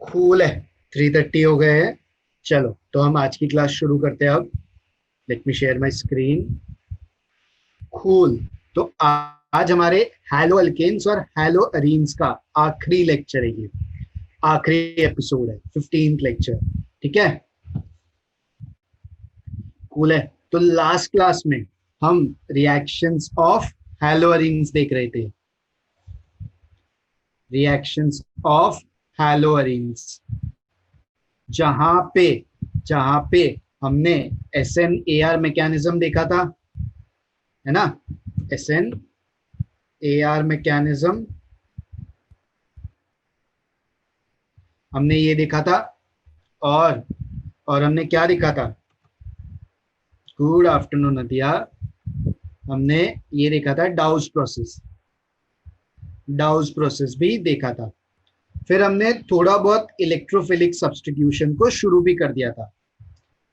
Cool है। 3:30 हो गए हैं। चलो तो हम आज की क्लास शुरू करते हैं अब। Let me share my screen. Cool. तो आज हमारे हैलो अल्केन्स और हैलो अरीन्स का आखिरी लेक्चर है ये। आखिरी एपिसोड है, 15th लेक्चर। ठीक है। कूल है। तो लास्ट क्लास में हम रिएक्शंस ऑफ हैलो अरीन्स देख रहे थे। रिएक्शंस ऑफ हैलो अरीन्स, जहां पे हमने S N A R mechanism देखा था, है ना। S N A R mechanism हमने ये देखा था। और हमने क्या देखा था? Good afternoon Adiya. हमने ये देखा था डाउस प्रोसेस भी देखा था। फिर हमने थोड़ा बहुत इलेक्ट्रोफिलिक सब्स्टिट्यूशन को शुरू भी कर दिया था।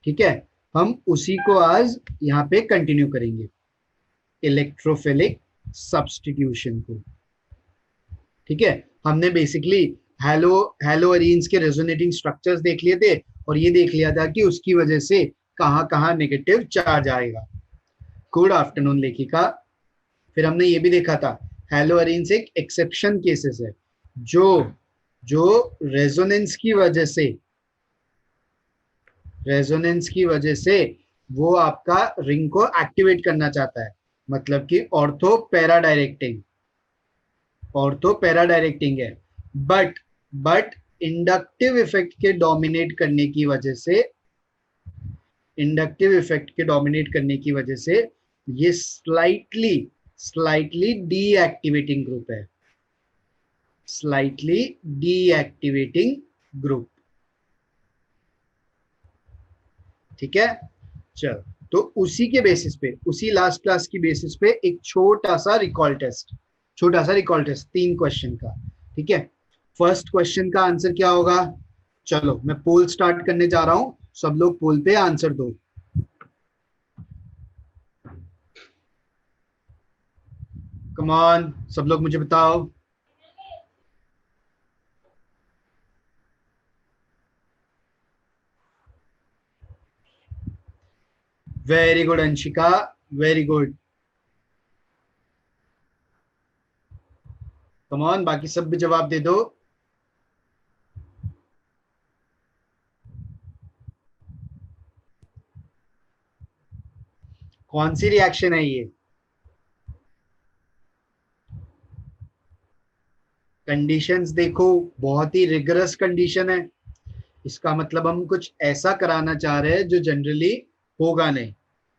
ठीक है। हम उसी को आज यहाँ पे कंटिन्यू करेंगे, इलेक्ट्रोफिलिक सब्स्टिट्यूशन को। ठीक है। हमने बेसिकली हेलो हेलो अरीन्स के रेजोनेटिंग स्ट्रक्चर्स देख लिए थे, और ये देख लिया था कि उसकी वजह से कहाँ कहाँ नेगेटिव चार्ज आएगा। गुड आफ्टरनून लेखिका। फिर हमने ये भी देखा था, हेलो अरीन्स एक एक्सेप्शन केसेस है, जो जो रेजोनेंस की वजह से वो आपका रिंग को एक्टिवेट करना चाहता है। मतलब कि ऑर्थो पैरा डायरेक्टिंग है। बट इंडक्टिव इफेक्ट के डोमिनेट करने की वजह से ये स्लाइटली डीएक्टिवेटिंग ग्रुप है। Slightly deactivating group. ठीक है। चल, तो उसी के बेसिस पे, उसी लास्ट क्लास की बेसिस पे एक छोटा सा रिकॉल टेस्ट 3 क्वेश्चन का। ठीक है। फर्स्ट क्वेश्चन का आंसर क्या होगा? चलो मैं पोल स्टार्ट करने जा रहा हूं, सब लोग पोल पे आंसर दो। कम ऑन, सब लोग मुझे बताओ। Very good Anshika, very good. Come on, बाकी सब भी जवाब दे दो। कौन सी रिएक्शन है ये? कंडीशंस देखो, बहुत ही रिगरस कंडीशन है। इसका मतलब हम कुछ ऐसा कराना चाह रहे हैं जो जनरली होगा नहीं।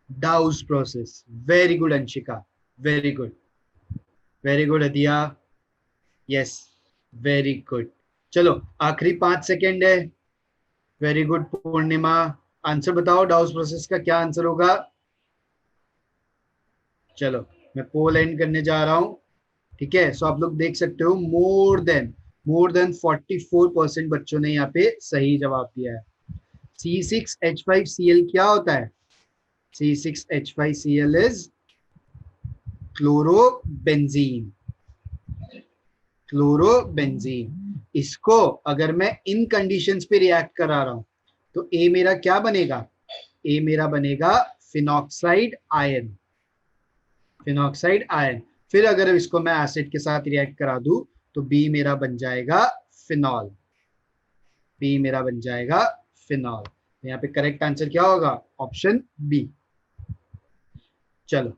Dow's process. Very good Anshika, very good. Very good Adiya, yes, very good. चलो आखिरी 5 सेकेंड है। वेरी गुड पूर्णिमा। आंसर बताओ, डाउस प्रोसेस का क्या आंसर होगा? चलो मैं पोल एंड करने जा रहा हूं। ठीक है। सो आप लोग देख सकते हो, मोर देन 44% बच्चों ने यहाँ पे सही जवाब दिया है। C6H5Cl क्या होता है? C6H5Cl is chlorobenzene. इसको अगर मैं इन कंडीशंस पे रिएक्ट करा रहा हूं, तो ए मेरा क्या बनेगा? ए मेरा बनेगा फिनॉक्साइड आयन। फिर अगर इसको मैं एसिड के साथ रिएक्ट करा दूं, तो बी मेरा बन जाएगा फिनॉल। यहाँ पे करेक्ट आंसर क्या होगा? Option B. चलो,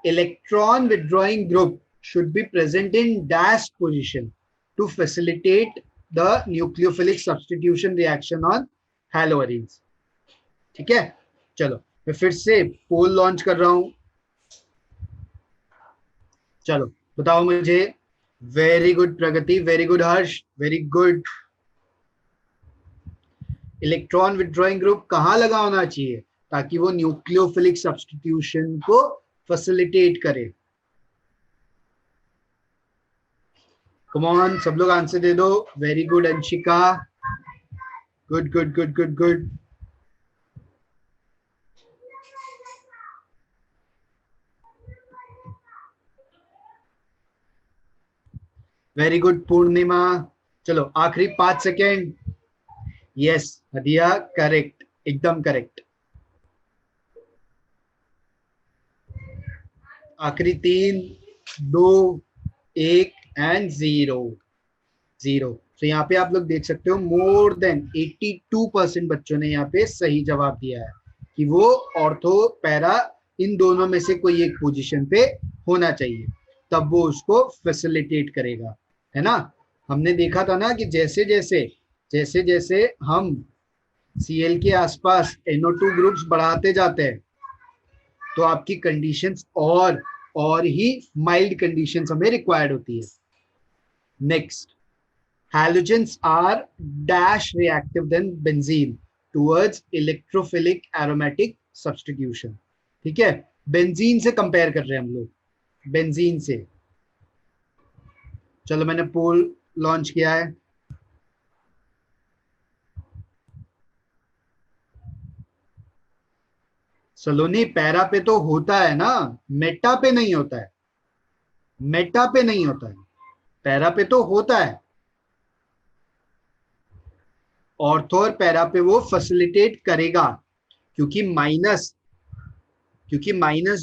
electron withdrawing group should be present in dash position to facilitate the nucleophilic substitution reaction on haloarenes. ठीक है। चलो मैं फिर से पोल लॉन्च कर रहा हूं। चलो बताओ मुझे। Very good Pragati, very good Harsh, very good. Electron withdrawing group कहाँ लगा होना चाहिए ताकि वो न्यूक्लियोफिलिक सब्स्टिट्यूशन को फैसिलिटेट करे? कम ऑन, सब लोग आंसर दे दो। Very good Anshika, good good good good good. Very good Purnima. चलो आखिरी 5 सेकेंड। यस हदिया, करेक्ट, एकदम करेक्ट। आखिरी तीन, दो, एक एंड जीरो। जीरो। तो यहाँ पे आप लोग देख सकते हो मोर देन 82% बच्चों ने यहाँ पे सही जवाब दिया है कि वो ऑर्थो पैरा इन दोनों में से कोई एक पोजीशन पे होना चाहिए, तब वो उसको फैसिलिटेट करेगा, है ना। हमने देखा था ना कि जैसे जैसे जैसे जैसे हम Cl के आसपास NO2 ग्रुप्स बढ़ाते जाते हैं तो आपकी कंडीशंस और ही माइल्ड कंडीशंस हमें रिक्वायर्ड होती है। Next, halogens are dash reactive than benzene towards electrophilic aromatic substitution। ठीक है, बेंजीन से कंपेयर कर रहे हैं हम लोग, बेंजीन से। चलो मैंने पोल लॉन्च किया है। सलोनी पैरा पे तो होता है ना, मेटा पे नहीं होता है, मेटा पे नहीं होता है, पैरा पे तो होता है। ऑर्थो और पैरा पे वो फैसिलिटेट करेगा, क्योंकि माइनस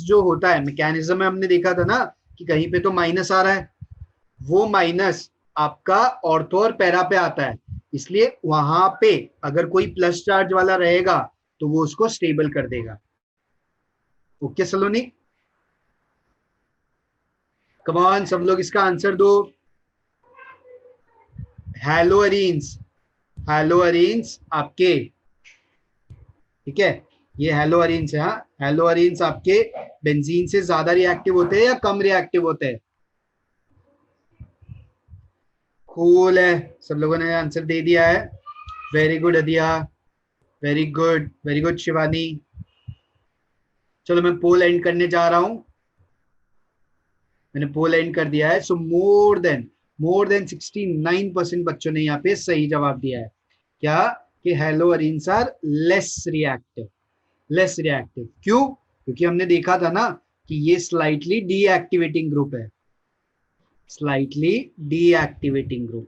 जो होता है मैकेनिज्म में हमने देखा था ना कि कहीं पे तो माइनस आ रहा है, वो माइनस आपका ऑर्थो और पैरा पे आता है, इसलिए वहां पे अगर कोई प्लस चार्ज वाला रहेगा तो वो उसको स्टेबल कर देगा। ओके सलोनी, कम ऑन सब लोग इसका आंसर दो। हैलोअरीन्स, हैलोअरीन्स आपके, ठीक है, ये हैलोअरीन्स है। हाँ, हैलोअरीन्स आपके बेंजीन से ज्यादा रिएक्टिव होते हैं या कम रिएक्टिव होते हैं? कूल है, सब लोगों ने आंसर दे दिया है। Very good Adiya, very good, very good Shivani. चलो मैं पोल एंड करने जा रहा हूं, मैंने पोल एंड कर दिया है। सो मोर देन 69% बच्चों ने यहाँ पे सही जवाब दिया है। क्या? कि haloarenes are less reactive, less reactive. क्यों? क्योंकि हमने देखा था ना कि ये स्लाइटली डीएक्टिवेटिंग ग्रुप है, स्लाइटली डीएक्टिवेटिंग ग्रुप।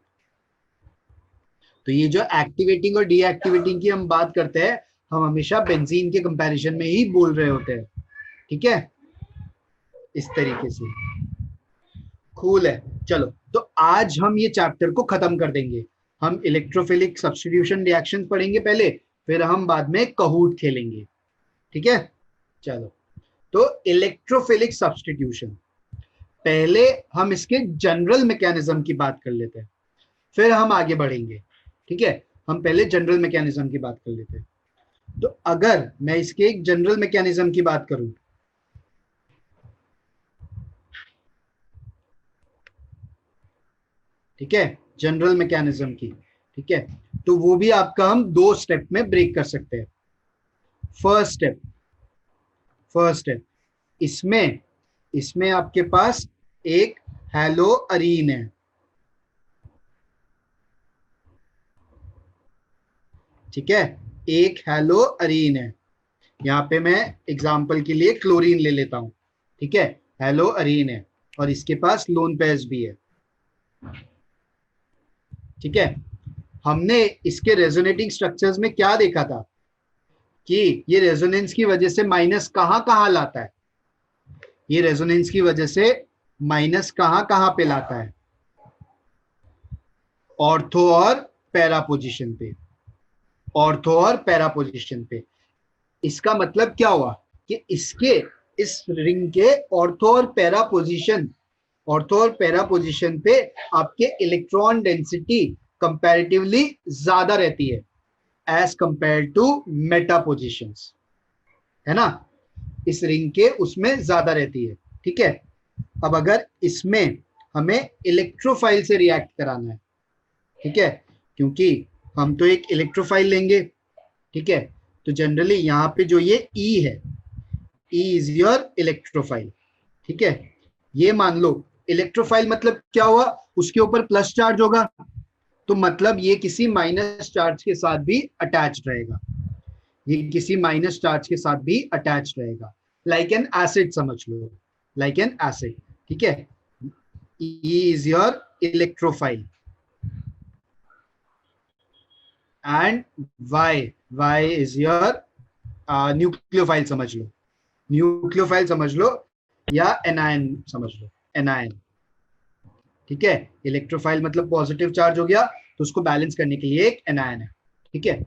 तो ये जो एक्टिवेटिंग और डीएक्टिवेटिंग की हम बात करते हैं, हम हमेशा बेंजीन के कंपैरिजन में ही बोल रहे होते हैं, ठीक है, इस तरीके से। कूल है। चलो तो आज हम ये चैप्टर को खत्म कर देंगे। हम इलेक्ट्रोफिलिक सब्स्टिट्यूशन रिएक्शन पढ़ेंगे पहले, फिर हम बाद में कहूट खेलेंगे, ठीक है। चलो, तो इलेक्ट्रोफिलिक सब्स्टिट्यूशन, पहले हम इसके जनरल मैकेनिज्म की बात कर लेते हैं, फिर हम आगे बढ़ेंगे, ठीक है। हम पहले जनरल मैकेनिज्म की बात कर लेते हैं। तो अगर मैं इसके एक जनरल मैकेनिज्म की बात करूं, ठीक है, जनरल मैकेनिज्म की, ठीक है, तो वो भी आपका हम दो स्टेप में ब्रेक कर सकते हैं। फर्स्ट स्टेप इसमें इसमें आपके पास एक हैलोअरीन है, ठीक है, एक हैलोअरीन है। यहाँ पे मैं एग्जांपल के लिए क्लोरीन ले लेता हूं, ठीक है, हैलोअरीन है और इसके पास लोन पेयर्स भी है, ठीक है। हमने इसके रेजोनेटिंग स्ट्रक्चर्स में क्या देखा था कि ये रेजोनेंस की वजह से माइनस कहां कहां लाता है, ये रेजोनेंस की वजह से माइनस कहां कहां पे लाता है? ऑर्थो और पैरा पोजीशन पे, ऑर्थो और पैरा पोजीशन पे। इसका मतलब क्या हुआ कि इसके, इस रिंग के ऑर्थो और पैरा पोजीशन पे आपके इलेक्ट्रॉन डेंसिटी कंपैरेटिवली ज्यादा रहती है as compare to meta positions, है ना, इस रिंग के उसमें ज्यादा रहती है, ठीक है। अब अगर इसमें हमें इलेक्ट्रोफाइल से रिएक्ट कराना है, ठीक है, क्योंकि हम तो एक इलेक्ट्रोफाइल लेंगे, ठीक है, तो जनरली यहाँ पे जो ये ई है, ई इज योर इलेक्ट्रोफाइल, ठीक है। ये मान लो इलेक्ट्रोफाइल मतलब क्या हुआ, उसके ऊपर प्लस चार्ज होगा, तो मतलब ये किसी माइनस चार्ज के साथ भी अटैच रहेगा, ये किसी माइनस चार्ज के साथ भी अटैच रहेगा, लाइक एन एसिड समझ लो, लाइक एन एसिड, ठीक है। E is your electrophile, and Y is your nucleophile समझ लो, न्यूक्लियोफाइल समझ लो, या एनायन समझ लो, एनायन। ठीक है, इलेक्ट्रोफाइल मतलब पॉजिटिव चार्ज हो गया, तो उसको बैलेंस करने के लिए एक एनायन है। ठीक है,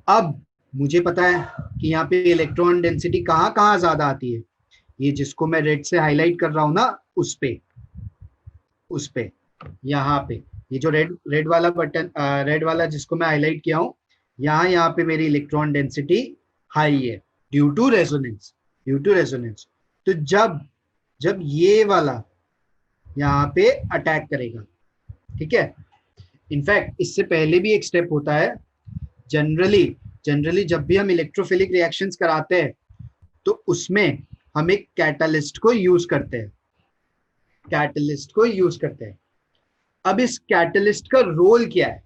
अब मुझे पता है कि यहाँ पे इलेक्ट्रॉन डेंसिटी कहाँ कहाँ ज्यादा आती है, ये जिसको मैं रेड से हाईलाइट कर रहा हूं ना, उस पे यहाँ पे, ये जो रेड रेड वाला बटन, रेड वाला जिसको मैं हाईलाइट किया हूँ, यहाँ पे मेरी इलेक्ट्रॉन डेंसिटी हाई है, due to resonance, due to resonance. तो जब जब ये वाला यहाँ पे अटैक करेगा, ठीक है, इनफैक्ट इससे पहले भी एक स्टेप होता है, जनरली जनरली जब भी हम इलेक्ट्रोफिलिक रिएक्शंस कराते हैं, तो उसमें हम एक कैटलिस्ट को यूज करते हैं, कैटलिस्ट को यूज करते हैं। अब इस कैटलिस्ट का रोल क्या है,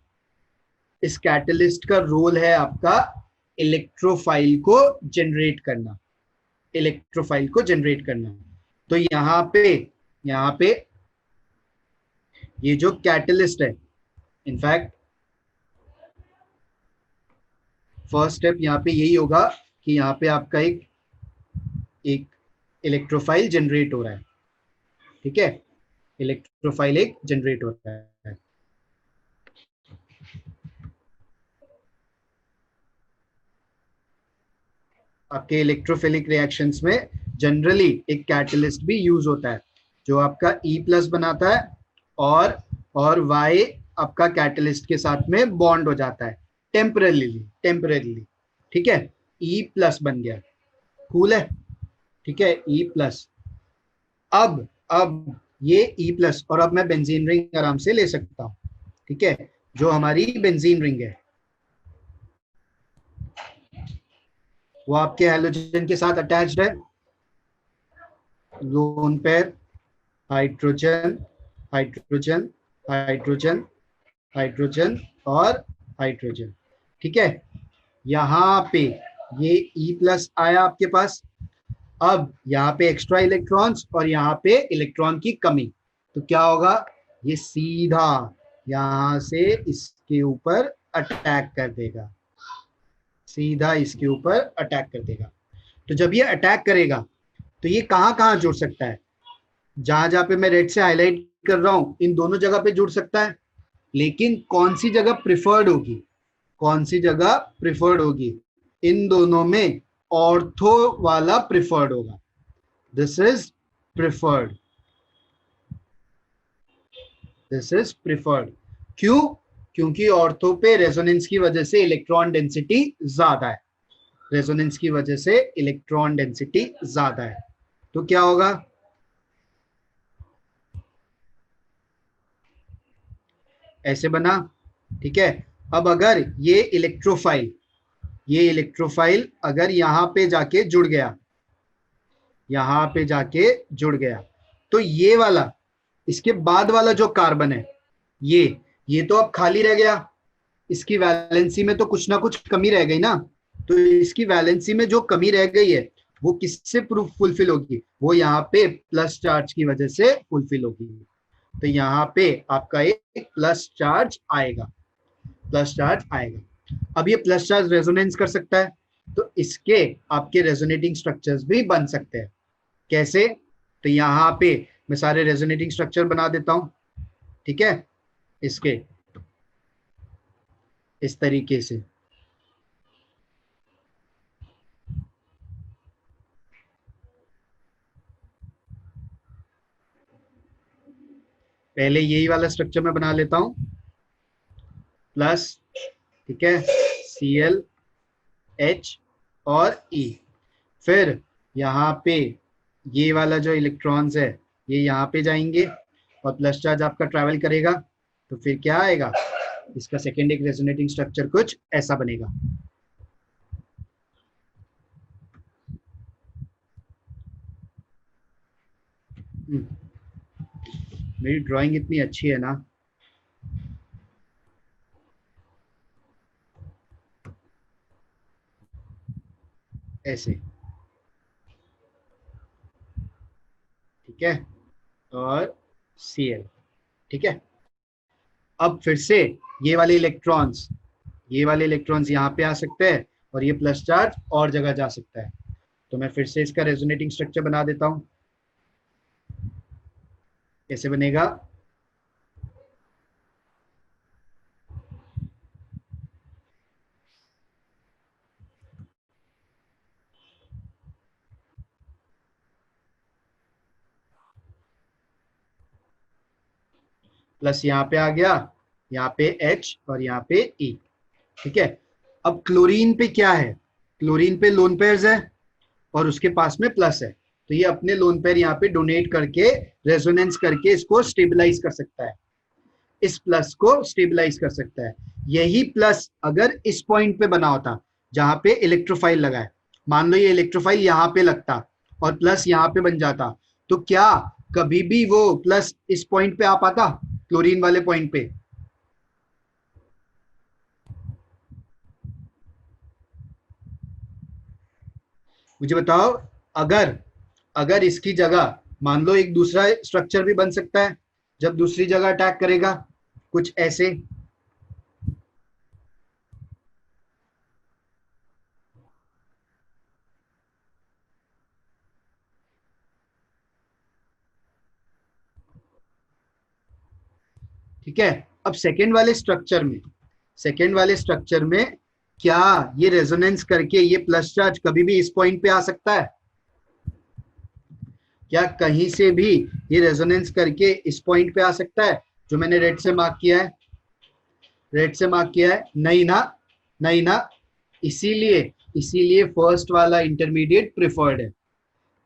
इस कैटलिस्ट का रोल है आपका इलेक्ट्रोफाइल को जनरेट करना, इलेक्ट्रोफाइल को जनरेट करना। तो यहाँ पे ये जो कैटलिस्ट है, इनफैक्ट फर्स्ट स्टेप यहाँ पे यही होगा कि यहाँ पे आपका एक एक इलेक्ट्रोफाइल जनरेट हो रहा है। ठीक है, इलेक्ट्रोफाइल एक जनरेट हो रहा है। आपके इलेक्ट्रोफिलिक रिएक्शंस में जनरली एक कैटलिस्ट भी यूज होता है, जो आपका ई प्लस बनाता है, और वाई आपका कैटलिस्ट के साथ में बॉन्ड हो जाता है टेम्पररीली। ठीक है, ई प्लस बन गया, कूल है। ठीक है, ई प्लस। अब ये ई प्लस, और अब मैं बेंजीन रिंग आराम से ले सकता हूं। ठीक है, जो हमारी बेंजीन रिंग है, वो आपके हेलोजन के साथ अटैच्ड है, lone pair, hydrogen hydrogen hydrogen hydrogen और हाइड्रोजन। ठीक है, यहाँ पे ये ई प्लस आया आपके पास। अब यहाँ पे एक्स्ट्रा इलेक्ट्रॉन्स और यहाँ पे इलेक्ट्रॉन की कमी, तो क्या होगा, ये सीधा यहाँ से इसके ऊपर अटैक कर देगा, सीधा इसके ऊपर अटैक कर देगा। तो जब ये अटैक करेगा, तो ये कहाँ कहाँ जुड़ सकता है, जहां जहां पे मैं रेड से हाईलाइट कर रहा हूं, इन दोनों जगह पे जुड़ सकता है। लेकिन कौन सी जगह प्रिफर्ड होगी, कौन सी जगह प्रिफर्ड होगी, इन दोनों में ऑर्थो वाला प्रिफर्ड होगा, this is preferred, this is preferred. क्यों, क्योंकि ऑर्थो पे रेजोनेंस की वजह से इलेक्ट्रॉन डेंसिटी ज्यादा है, रेजोनेंस की वजह से इलेक्ट्रॉन डेंसिटी ज्यादा है। तो क्या होगा, ऐसे बना। ठीक है, अब अगर ये इलेक्ट्रोफाइल अगर यहाँ पे जाके जुड़ गया, यहाँ पे जाके जुड़ गया, तो ये वाला, इसके बाद वाला जो कार्बन है, ये तो अब खाली रह गया, इसकी वैलेंसी में तो कुछ ना कुछ कमी रह गई ना। तो इसकी वैलेंसी में जो कमी रह गई है, वो किससे प्रूफ फुलफिल होगी, वो यहाँ पे प्लस चार्ज की वजह से फुलफिल होगी। तो यहाँ पे आपका एक प्लस चार्ज आएगा, प्लस चार्ज आएगा। अब ये प्लस चार्ज रेजोनेंस कर सकता है, तो इसके आपके रेजोनेटिंग स्ट्रक्चर्स भी बन सकते हैं। कैसे, तो यहाँ पे मैं सारे रेजोनेटिंग स्ट्रक्चर बना देता हूं। ठीक है, इसके इस तरीके से, पहले यही वाला स्ट्रक्चर मैं बना लेता हूं, प्लस, ठीक है, Cl H और E। फिर यहाँ पे ये वाला जो इलेक्ट्रॉन्स है, ये यहाँ पे जाएंगे और प्लस चार्ज आपका ट्रैवल करेगा, तो फिर क्या आएगा, इसका सेकेंड एक रेजोनेटिंग स्ट्रक्चर कुछ ऐसा बनेगा। मेरी ड्राइंग इतनी अच्छी है ना, ऐसे। ठीक है, और Cl। ठीक है, अब फिर से ये वाले इलेक्ट्रॉन्स ये वाले इलेक्ट्रॉन्स यहाँ पे आ सकते हैं और ये प्लस चार्ज और जगह जा सकता है। तो मैं फिर से इसका रेजोनेटिंग स्ट्रक्चर बना देता हूँ। कैसे बनेगा? प्लस यहाँ पे आ गया, यहाँ पे H और यहाँ पे E। ठीक है, अब क्लोरीन पे क्या है? क्लोरीन पे लोन पेयर्स है और उसके पास में प्लस है, तो ये अपने लोन पेयर यहाँ पे डोनेट करके रेजोनेंस करके इसको स्टेबलाइज कर सकता है, इस प्लस को स्टेबलाइज कर सकता है। यही प्लस अगर इस पॉइंट पे बना होता जहां पे इलेक्ट्रोफाइल लगा है, मान लो ये इलेक्ट्रोफाइल यहाँ पे लगता और प्लस यहाँ पे बन जाता, तो क्या कभी भी वो प्लस इस पॉइंट पे आ पाता, क्लोरीन वाले पॉइंट पे? मुझे बताओ, अगर अगर इसकी जगह मान लो एक दूसरा स्ट्रक्चर भी बन सकता है जब दूसरी जगह अटैक करेगा, कुछ ऐसे। ठीक है, अब सेकेंड वाले स्ट्रक्चर में क्या ये रेजोनेंस करके ये प्लस चार्ज कभी भी इस पॉइंट पे आ सकता है? क्या कहीं से भी ये रेजोनेंस करके इस पॉइंट पे आ सकता है जो मैंने रेड से मार्क किया है? रेड से मार्क किया है, नहीं ना, नहीं ना। इसीलिए इसीलिए फर्स्ट वाला इंटरमीडिएट प्रिफर्ड है,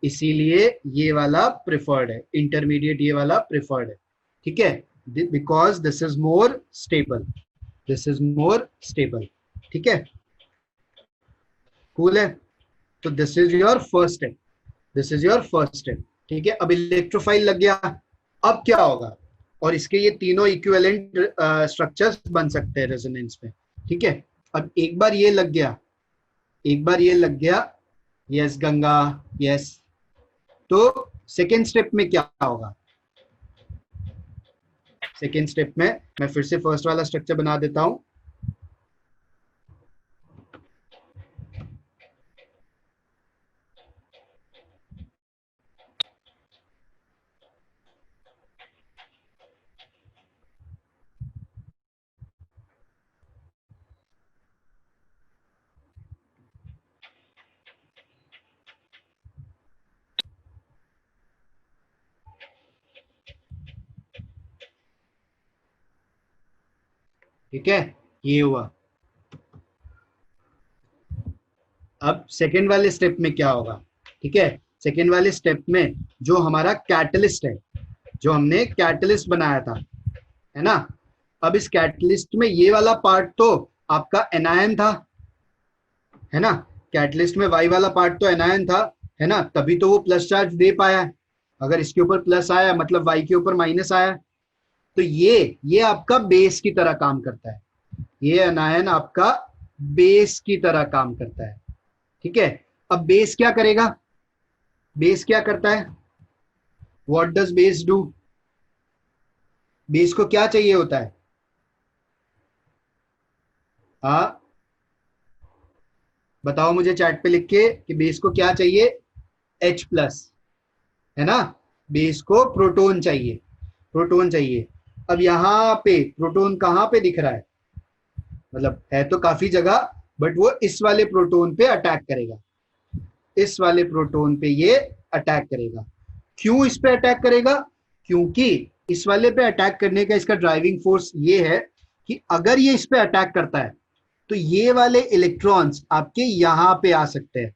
इसीलिए ये वाला प्रिफर्ड है, इंटरमीडिएट ये वाला प्रिफर्ड है। ठीक है, because this is more stable, this is more stable. ठीक है, कूल है। तो this is your first step, this is your first step. ठीक है, अब इलेक्ट्रोफाइल लग गया, अब क्या होगा? और इसके ये तीनों इक्विवेलेंट स्ट्रक्चर्स बन सकते हैं रेजोनेंस में। ठीक है, अब एक बार ये लग गया, एक बार ये लग गया, यस गंगा, यस। तो सेकेंड स्टेप में क्या होगा? सेकेंड स्टेप में मैं फिर से फर्स्ट वाला स्ट्रक्चर बना देता हूं। ठीक है, ये हुआ। अब सेकेंड वाले स्टेप में क्या होगा? ठीक है, सेकेंड वाले स्टेप में जो हमारा कैटलिस्ट है, जो हमने कैटलिस्ट बनाया था, है ना, अब इस कैटलिस्ट में ये वाला पार्ट तो आपका एनायन था, है ना, कैटलिस्ट में वाई वाला पार्ट तो एनायन था, है ना, तभी तो वो प्लस चार्ज दे पाया है। अगर इसके ऊपर प्लस आया मतलब वाई के ऊपर माइनस आया, तो ये आपका बेस की तरह काम करता है, ये एनायन आपका बेस की तरह काम करता है। ठीक है, अब बेस क्या करेगा? बेस क्या करता है? What does base do? Base को क्या चाहिए होता है? हाँ, बताओ मुझे चैट पे लिख के कि बेस को क्या चाहिए? H प्लस, है ना, बेस को प्रोटॉन चाहिए, प्रोटॉन चाहिए। अब यहाँ पे प्रोटॉन कहाँ पे दिख रहा है? मतलब है तो काफी जगह, बट वो इस वाले प्रोटॉन पे अटैक करेगा, इस वाले प्रोटॉन पे ये अटैक करेगा। क्यों इस पे अटैक करेगा? क्योंकि इस वाले पे अटैक करने का इसका ड्राइविंग फोर्स ये है कि अगर ये इस पे अटैक करता है तो ये वाले इलेक्ट्रॉन्स आपके यहां पे आ सकते हैं,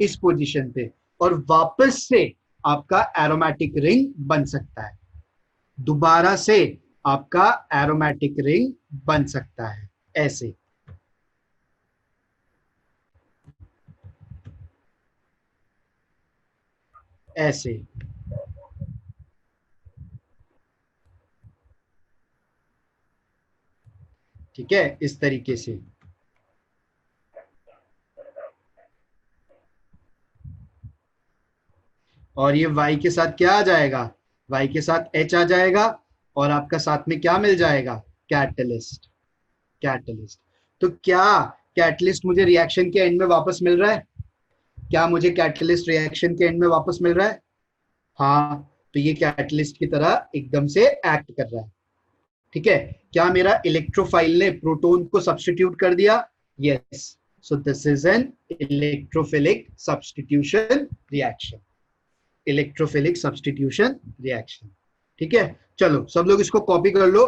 इस पोजीशन पे, और वापस से आपका एरोमेटिक रिंग बन सकता है, दोबारा से आपका एरोमेटिक रिंग बन सकता है, ऐसे। ऐसे, ठीक है, इस तरीके से। और ये y के साथ क्या आ जाएगा? y के साथ h आ जाएगा और आपका साथ में क्या मिल जाएगा? Catalyst, catalyst. तो क्या कैटलिस्ट मुझे रिएक्शन के एंड में वापस मिल रहा है? क्या मुझे कैटलिस्ट रिएक्शन के एंड में वापस मिल रहा है? हाँ, तो ये कैटलिस्ट की तरह एकदम से एक्ट कर रहा है। ठीक है, क्या मेरा इलेक्ट्रोफाइल ने प्रोटॉन को सब्स्टिट्यूट कर दिया? Yes, so this is an electrophilic substitution reaction. Electrophilic substitution reaction. ठीक है, चलो सब लोग इसको कॉपी कर लो।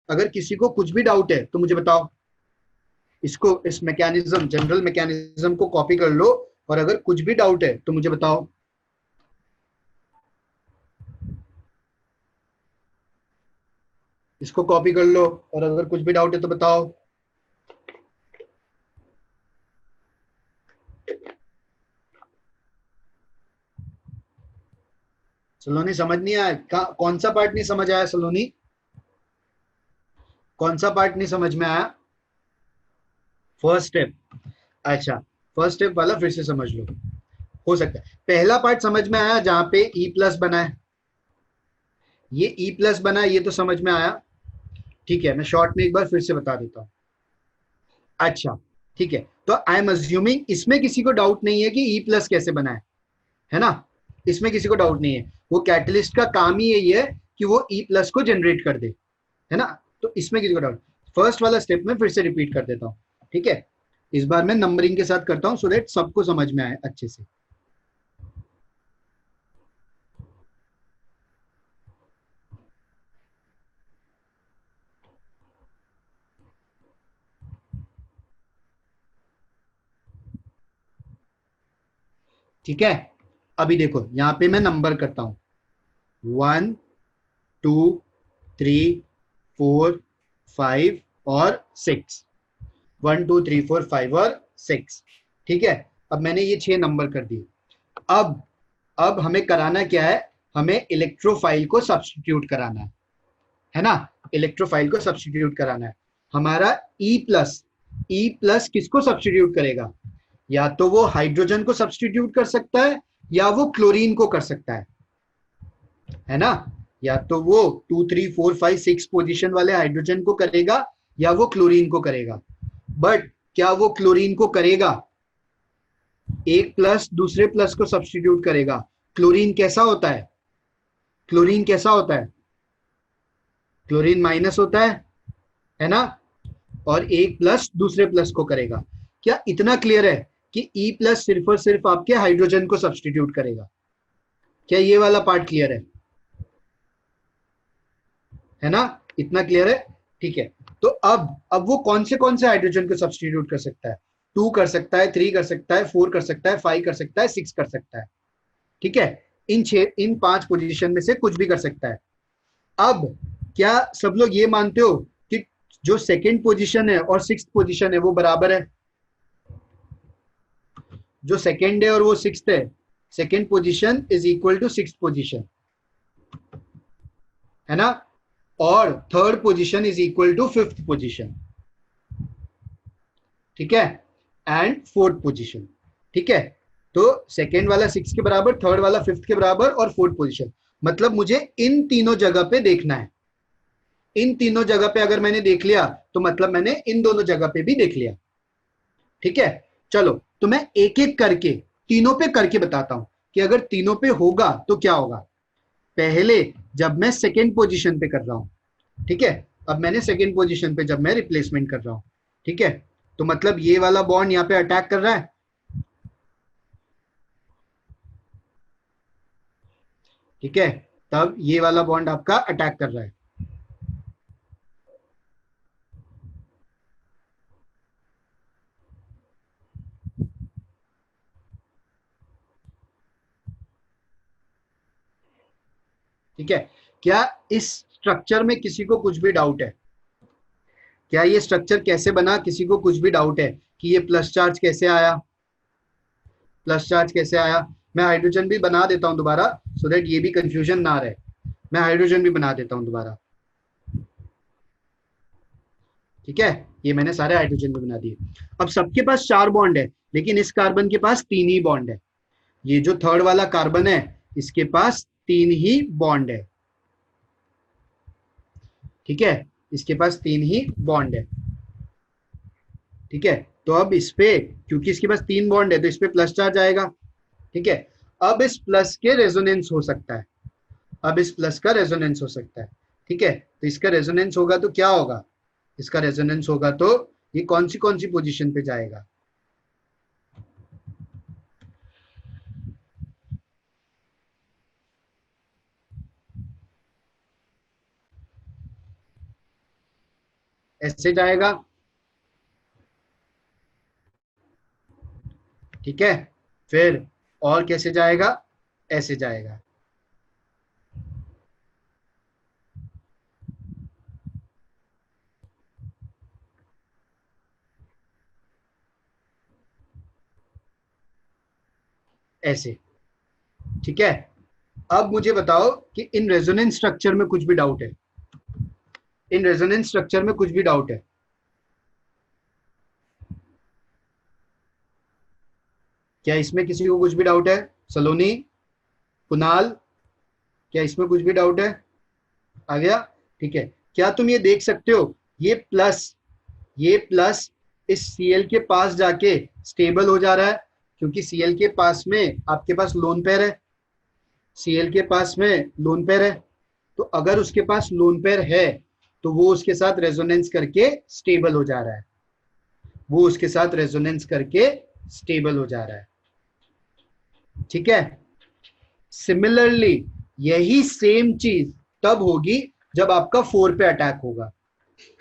अगर किसी को कुछ भी डाउट है तो मुझे बताओ। इसको, इस मैकेनिज्म, जनरल मैकेनिज्म को कॉपी कर लो, और अगर कुछ भी डाउट है तो मुझे बताओ। इसको कॉपी कर लो, और अगर कुछ भी डाउट है तो बताओ। सलोनी समझ नहीं आया? कौन सा पार्ट नहीं समझ आया सलोनी? कौन सा पार्ट नहीं समझ में आया? First step? अच्छा, फर्स्ट स्टेप वाला फिर से समझ लो। हो सकता है पहला पार्ट समझ में आया, जहां पे ई प्लस बना है, ये ई प्लस बना है, ये तो समझ में आया। ठीक है, मैं शॉर्ट में एक बार फिर से बता देता हूँ। अच्छा, ठीक है, तो आई एम अज्यूमिंग इसमें किसी को डाउट नहीं है कि ई प्लस कैसे बना है ना? इसमें किसी को डाउट नहीं है। वो कैटलिस्ट का काम ही यही है कि वो ई प्लस को जनरेट कर दे, है ना? तो इसमें किसी को डाउट? फर्स्ट वाला स्टेप में फिर से रिपीट कर देता हूँ। ठीक है, इस बार मैं नंबरिंग के साथ करता हूँ, सो दैट सबको समझ में आए अच्छे से। ठीक है, अभी देखो यहां पे मैं नंबर करता हूं, 1 2 3 4 5 और 6। 1 2 3 4 5 और 6। ठीक है, अब मैंने ये 6 नंबर कर दिए। अब हमें कराना क्या है? हमें इलेक्ट्रोफाइल को सब्स्टिट्यूट कराना है ना? इलेक्ट्रोफाइल को सब्स्टिट्यूट कराना है। हमारा ई प्लस किसको सब्स्टिट्यूट करेगा? या तो वो हाइड्रोजन को सब्स्टिट्यूट कर सकता है, या वो क्लोरीन को कर सकता है ना? या तो वो 2 3 4 5 6 पोजीशन वाले हाइड्रोजन को करेगा, या वो क्लोरीन को करेगा। बट क्या वो क्लोरीन को करेगा? एक प्लस दूसरे प्लस को सब्स्टिट्यूट करेगा। क्लोरीन कैसा होता है? क्लोरीन कैसा होता है? क्लोरीन माइनस होता है ना? और एक प्लस दूसरे प्लस को करेगा। क्या इतना क्लियर है कि ई प्लस सिर्फ और सिर्फ आपके हाइड्रोजन को सब्स्टिट्यूट करेगा? क्या ये वाला पार्ट क्लियर है ना? इतना क्लियर है? ठीक है, तो अब वो कौन से हाइड्रोजन को सब्स्टिट्यूट कर सकता है? 2 कर सकता है, 3 कर सकता है, 4 कर सकता है, 5 कर सकता है, 6 कर सकता है। ठीक है, इन 5 पोजीशन में से कुछ भी कर सकता है। अब क्या सब लोग ये मानते हो कि जो सेकंड पोजीशन है और सिक्स्थ पोजीशन है वो बराबर है? जो सेकंड है और वो सिक्स्थ है, second position is equal to sixth position, है ना? और third position is equal to fifth position. ठीक है, एंड फोर्थ पोजीशन। ठीक है, तो सेकेंड वाला 6 के बराबर, थर्ड वाला 5th के बराबर, और फोर्थ पोजीशन। मतलब मुझे इन तीनों जगह पे देखना है। इन तीनों जगह पे अगर मैंने देख लिया तो मतलब मैंने इन दोनों जगह पे भी देख लिया। ठीक है, चलो तो मैं एक एक करके तीनों पे करके बताता हूं कि अगर तीनों पे होगा तो क्या होगा। पहले जब मैं सेकेंड पोजीशन पे कर रहा हूं, ठीक है, अब मैंने सेकेंड पोजीशन पे जब मैं रिप्लेसमेंट कर रहा हूं, ठीक है, तो मतलब ये वाला बॉन्ड यहां पे अटैक कर रहा है। ठीक है, तब ये वाला बॉन्ड आपका अटैक कर रहा है। ठीक है, क्या इस स्ट्रक्चर में किसी को कुछ भी डाउट है? क्या ये स्ट्रक्चर कैसे बना, किसी को कुछ भी डाउट है कि ये प्लस चार्ज कैसे आया? प्लस चार्ज कैसे आया? मैं हाइड्रोजन भी बना देता हूं दोबारा, सो दैट ये भी कंफ्यूजन ना रहे। मैं हाइड्रोजन भी बना देता हूं दोबारा। ठीक है, ये मैंने सारे हाइड्रोजन भी बना दिए। अब सबके पास 4 बॉन्ड है, लेकिन इस कार्बन के पास 3 ही बॉन्ड है। ये जो थर्ड वाला कार्बन है, इसके पास 3 ही बॉन्ड है। ठीक है, इसके पास 3 ही बॉन्ड है। ठीक है, तो अब इस पे क्योंकि इसके पास 3 बॉन्ड है तो इस पे प्लस चार्ज आएगा। ठीक है, अब इस प्लस के रेजोनेंस हो सकता है, अब इस प्लस का रेजोनेंस हो सकता है। ठीक है, तो इसका रेजोनेंस होगा तो क्या होगा, इसका रेजोनेंस होगा तो ये कौन सी पोजीशन पे जाएगा, ऐसे जाएगा। ठीक है, फिर और कैसे जाएगा, ऐसे जाएगा। ऐसे। ठीक है, अब मुझे बताओ कि इन रेजोनेंस स्ट्रक्चर में कुछ भी डाउट है, इन रेजोनेंस स्ट्रक्चर में कुछ भी डाउट है? क्या इसमें किसी को कुछ भी डाउट है? सलोनी, कुणाल, क्या इसमें कुछ भी डाउट है? आ गया? ठीक है, क्या तुम ये देख सकते हो ये प्लस इस Cl के पास जाके स्टेबल हो जा रहा है, क्योंकि Cl के पास में आपके पास लोन पेयर है, Cl के पास में लोन पेयर है, तो अगर उसके पास लोन पेयर है तो वो उसके साथ रेजोनेंस करके स्टेबल हो जा रहा है, वो उसके साथ रेजोनेंस करके स्टेबल हो जा रहा है। ठीक है, सिमिलरली यही सेम चीज तब होगी जब आपका 4 पे अटैक होगा।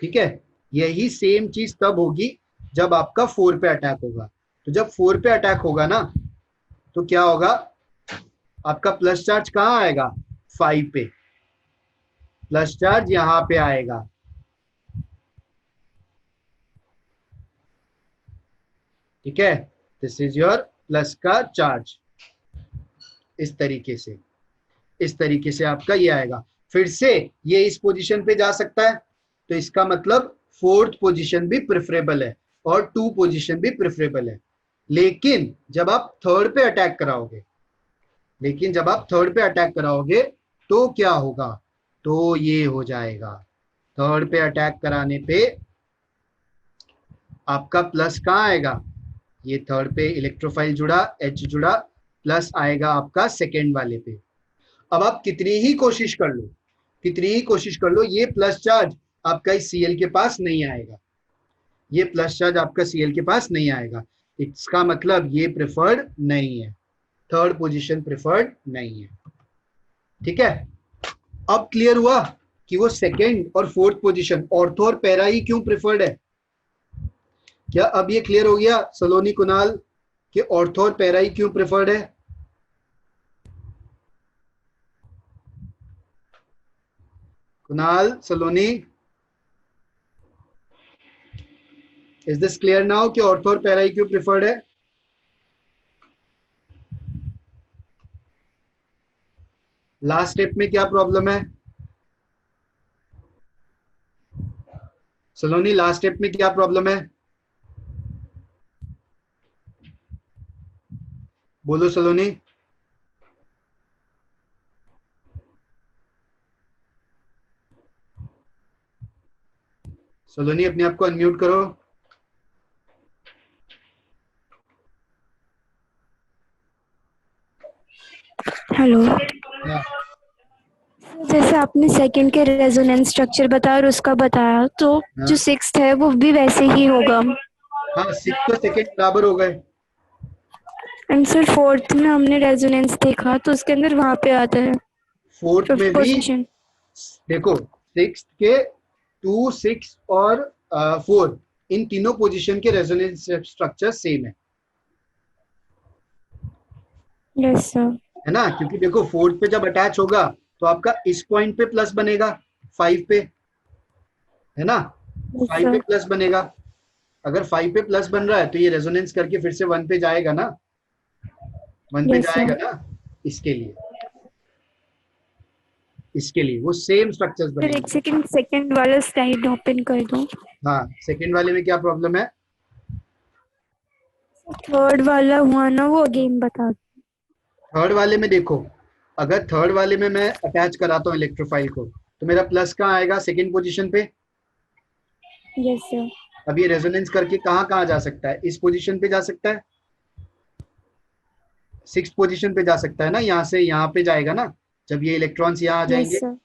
ठीक है, यही सेम चीज तब होगी जब आपका 4 पे अटैक होगा। तो जब 4 पे अटैक होगा ना, तो क्या होगा, आपका प्लस चार्ज कहां आएगा, 5 पे, प्लस चार्ज यहां पे आएगा। ठीक है, दिस इज योर प्लस का चार्ज, इस तरीके से, इस तरीके से आपका ये आएगा। फिर से ये इस पोजीशन पे जा सकता है, तो इसका मतलब 4th पोजीशन भी प्रेफरेबल है और 2 पोजीशन भी प्रेफरेबल है। लेकिन जब आप 3rd पे अटैक कराओगे, लेकिन जब आप 3rd पे अटैक कराओगे तो क्या होगा, तो ये हो जाएगा। 3rd पे अटैक कराने पे आपका प्लस कहाँ आएगा, ये 3rd पे इलेक्ट्रोफाइल जुड़ा, H जुड़ा, प्लस आएगा आपका 2nd वाले पे। अब आप कितनी ही कोशिश कर लो, कितनी ही कोशिश कर लो, ये प्लस चार्ज आपका इस Cl के पास नहीं आएगा, ये प्लस चार्ज आपका Cl के पास नहीं आएगा। इसका मतलब ये प्रेफर्ड नहीं है, 3rd पोजीशन प्रेफर्ड नहीं है। ठीक है, अब क्लियर हुआ कि वो 2nd और 4th पोजीशन ऑर्थो और पैरा ही क्यों प्रेफर्ड है? क्या अब ये क्लियर हो गया सलोनी, कुणाल, कि ऑर्थो और पैरा ही क्यों प्रेफर्ड है? कुणाल, सलोनी, इज दिस क्लियर नाउ कि ऑर्थो और पैरा ही क्यों प्रेफर्ड है? लास्ट स्टेप में क्या प्रॉब्लम है सलोनी, लास्ट स्टेप में क्या प्रॉब्लम है, बोलो सलोनी। सलोनी अपने आप को अनम्यूट करो। हेलो, हाँ, जैसे आपने सेकंड के रेजोनेंस स्ट्रक्चर बताया और उसका बताया, तो हाँ, जो सिक्स्थ है वो भी वैसे ही होगा। हाँ, 6 तो 2nd बराबर हो गए। एंड सर फोर्थ में हमने रेजोनेंस देखा तो उसके अंदर वहां पे आता है 4th में 5th भी पोजीशन। देखो, 6 के 2, 6 और 4, इन तीनों पोजीशन के resonance structure same yes sir. है ना, क्योंकि देखो 4th पे जब अटैच होगा तो आपका इस पॉइंट पे प्लस बनेगा 5 पे, है ना, यस 5 पे सर। प्लस बनेगा। अगर 5 पे प्लस बन रहा है तो ये रेजोनेंस करके फिर से 1 पे जाएगा ना, 1 पे यस जाएगा सर। ना, इसके लिए, इसके लिए वो सेम स्ट्रक्चर्स फिर बनेंगे। एक सेकंड वाला स्लाइड ओपन कर दो। हाँ, 2nd वाले में क्या प्रॉब्लम है? थर्ड वाला हुआ ना, वो अगेन बता दो। 3rd वाले में देखो, अगर 3rd वाले में मैं अटैच कराता हूँ इलेक्ट्रोफाइल को, तो मेरा प्लस कहाँ आएगा, 2nd पोजीशन पे। Yes sir. अब ये रेजोनेंस करके कहाँ कहाँ जा सकता है, इस पोजीशन पे जा सकता है, 6th पोजीशन पे जा सकता है ना, यहाँ से यहाँ पे जाएगा ना जब ये इलेक्ट्रॉन्स यहाँ आ यस जाएंगे, सर।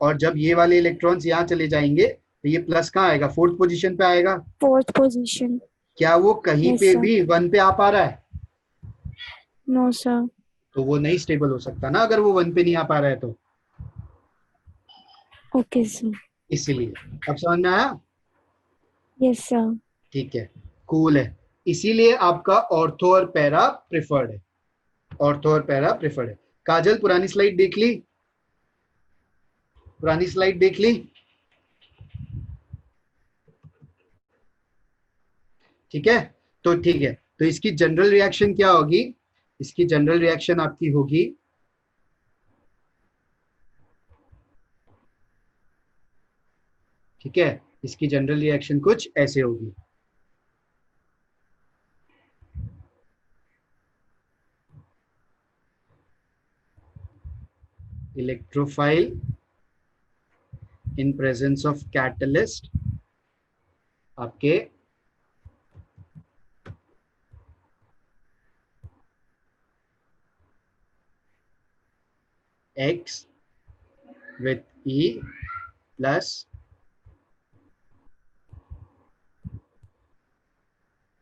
और जब ये वाले इलेक्ट्रॉन्स यहाँ चले जाएंगे तो ये प्लस कहाँ आएगा, 4th पोजीशन पे आएगा। 4th position. क्या वो कहीं यस पे सर। भी 1 पे आ पा रहा है? No sir. तो वो नहीं स्टेबल हो सकता ना अगर वो 1 पे नहीं आ पा रहा है तो, ओके सर। इसीलिए। अब समझ में आया? Yes sir. ठीक है, कूल है। इसीलिए आपका ऑर्थो और पैरा प्रेफर्ड है, ऑर्थो और पैरा प्रेफर्ड है। काजल पुरानी स्लाइड देख ली, पुरानी स्लाइड देख ली? ठीक है, तो ठीक है, तो इसकी जनरल रिएक्शन क्या होगी, इसकी जनरल रिएक्शन आपकी होगी ठीक है, इसकी जनरल रिएक्शन कुछ ऐसे होगी। Electrophile in presence of catalyst आपके X with E plus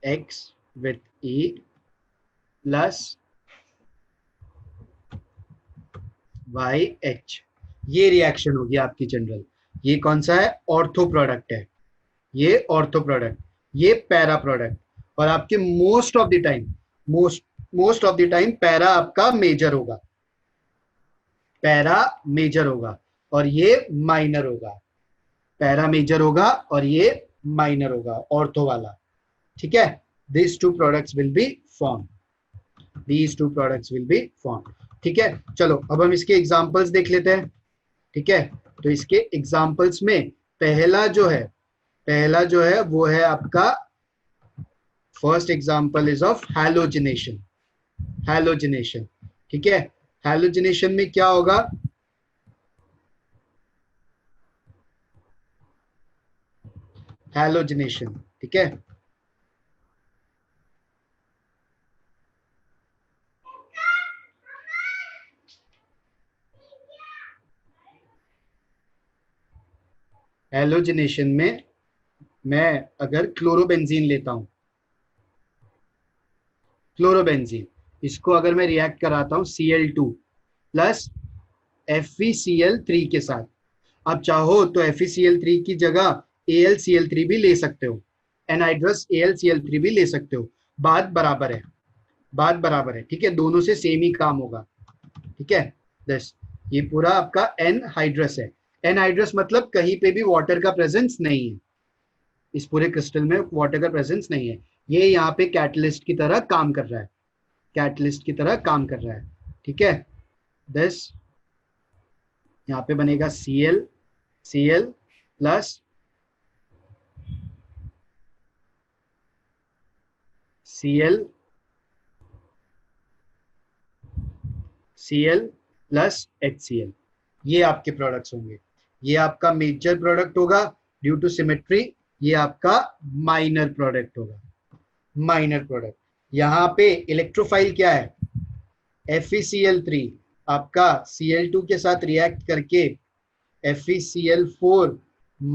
X with E plus YH, ये रिएक्शन होगी आपकी जनरल। ये कौन सा है, ऑर्थो प्रोडक्ट है, ये ऑर्थो प्रोडक्ट, ये पैरा प्रोडक्ट। और आपके most of the time, most of the time para आपका मेजर होगा, पैरा मेजर होगा और ये माइनर होगा, पैरा मेजर होगा और ये माइनर होगा ऑर्थो वाला। ठीक है, these two products will be formed, these two products will be formed। ठीक है, चलो अब हम इसके एग्जांपल्स देख लेते हैं। ठीक है, तो इसके एग्जांपल्स में पहला जो है वो है आपका, first example is of halogenation, halogenation. ठीक है, हैलोजिनेशन में क्या होगा, हैलोजिनेशन। ठीक है, हैलोजिनेशन में मैं अगर क्लोरोबेंजीन लेता हूं, क्लोरोबेंजीन, इसको अगर मैं रिएक्ट कराता हूं Cl2 प्लस FeCl3 के साथ, आप चाहो तो FeCl3 की जगह AlCl3 भी ले सकते हो, एनहाइड्रस AlCl3 भी ले सकते हो, बात बराबर है, बात बराबर है। ठीक है, दोनों से सेम ही काम होगा। ठीक है, दस, ये पूरा आपका एनहाइड्रस है, एनहाइड्रस मतलब कहीं पे भी वाटर का प्रेजेंस नहीं है, इस पूरे क्रिस्टल में वाटर का प्रेजेंस नहीं है, ये यहाँ पे कैटलिस्ट की तरह काम कर रहा है, कैटलिस्ट की तरह काम कर रहा है। ठीक है, दस, यहाँ पे बनेगा Cl plus Cl plus HCl, ये आपके प्रोडक्ट्स होंगे। ये आपका मेजर प्रोडक्ट होगा ड्यू टू सिमेट्री, ये आपका माइनर प्रोडक्ट होगा, माइनर प्रोडक्ट। यहाँ पे इलेक्ट्रोफाइल क्या है, FeCl3 आपका Cl2 के साथ रिएक्ट करके FeCl4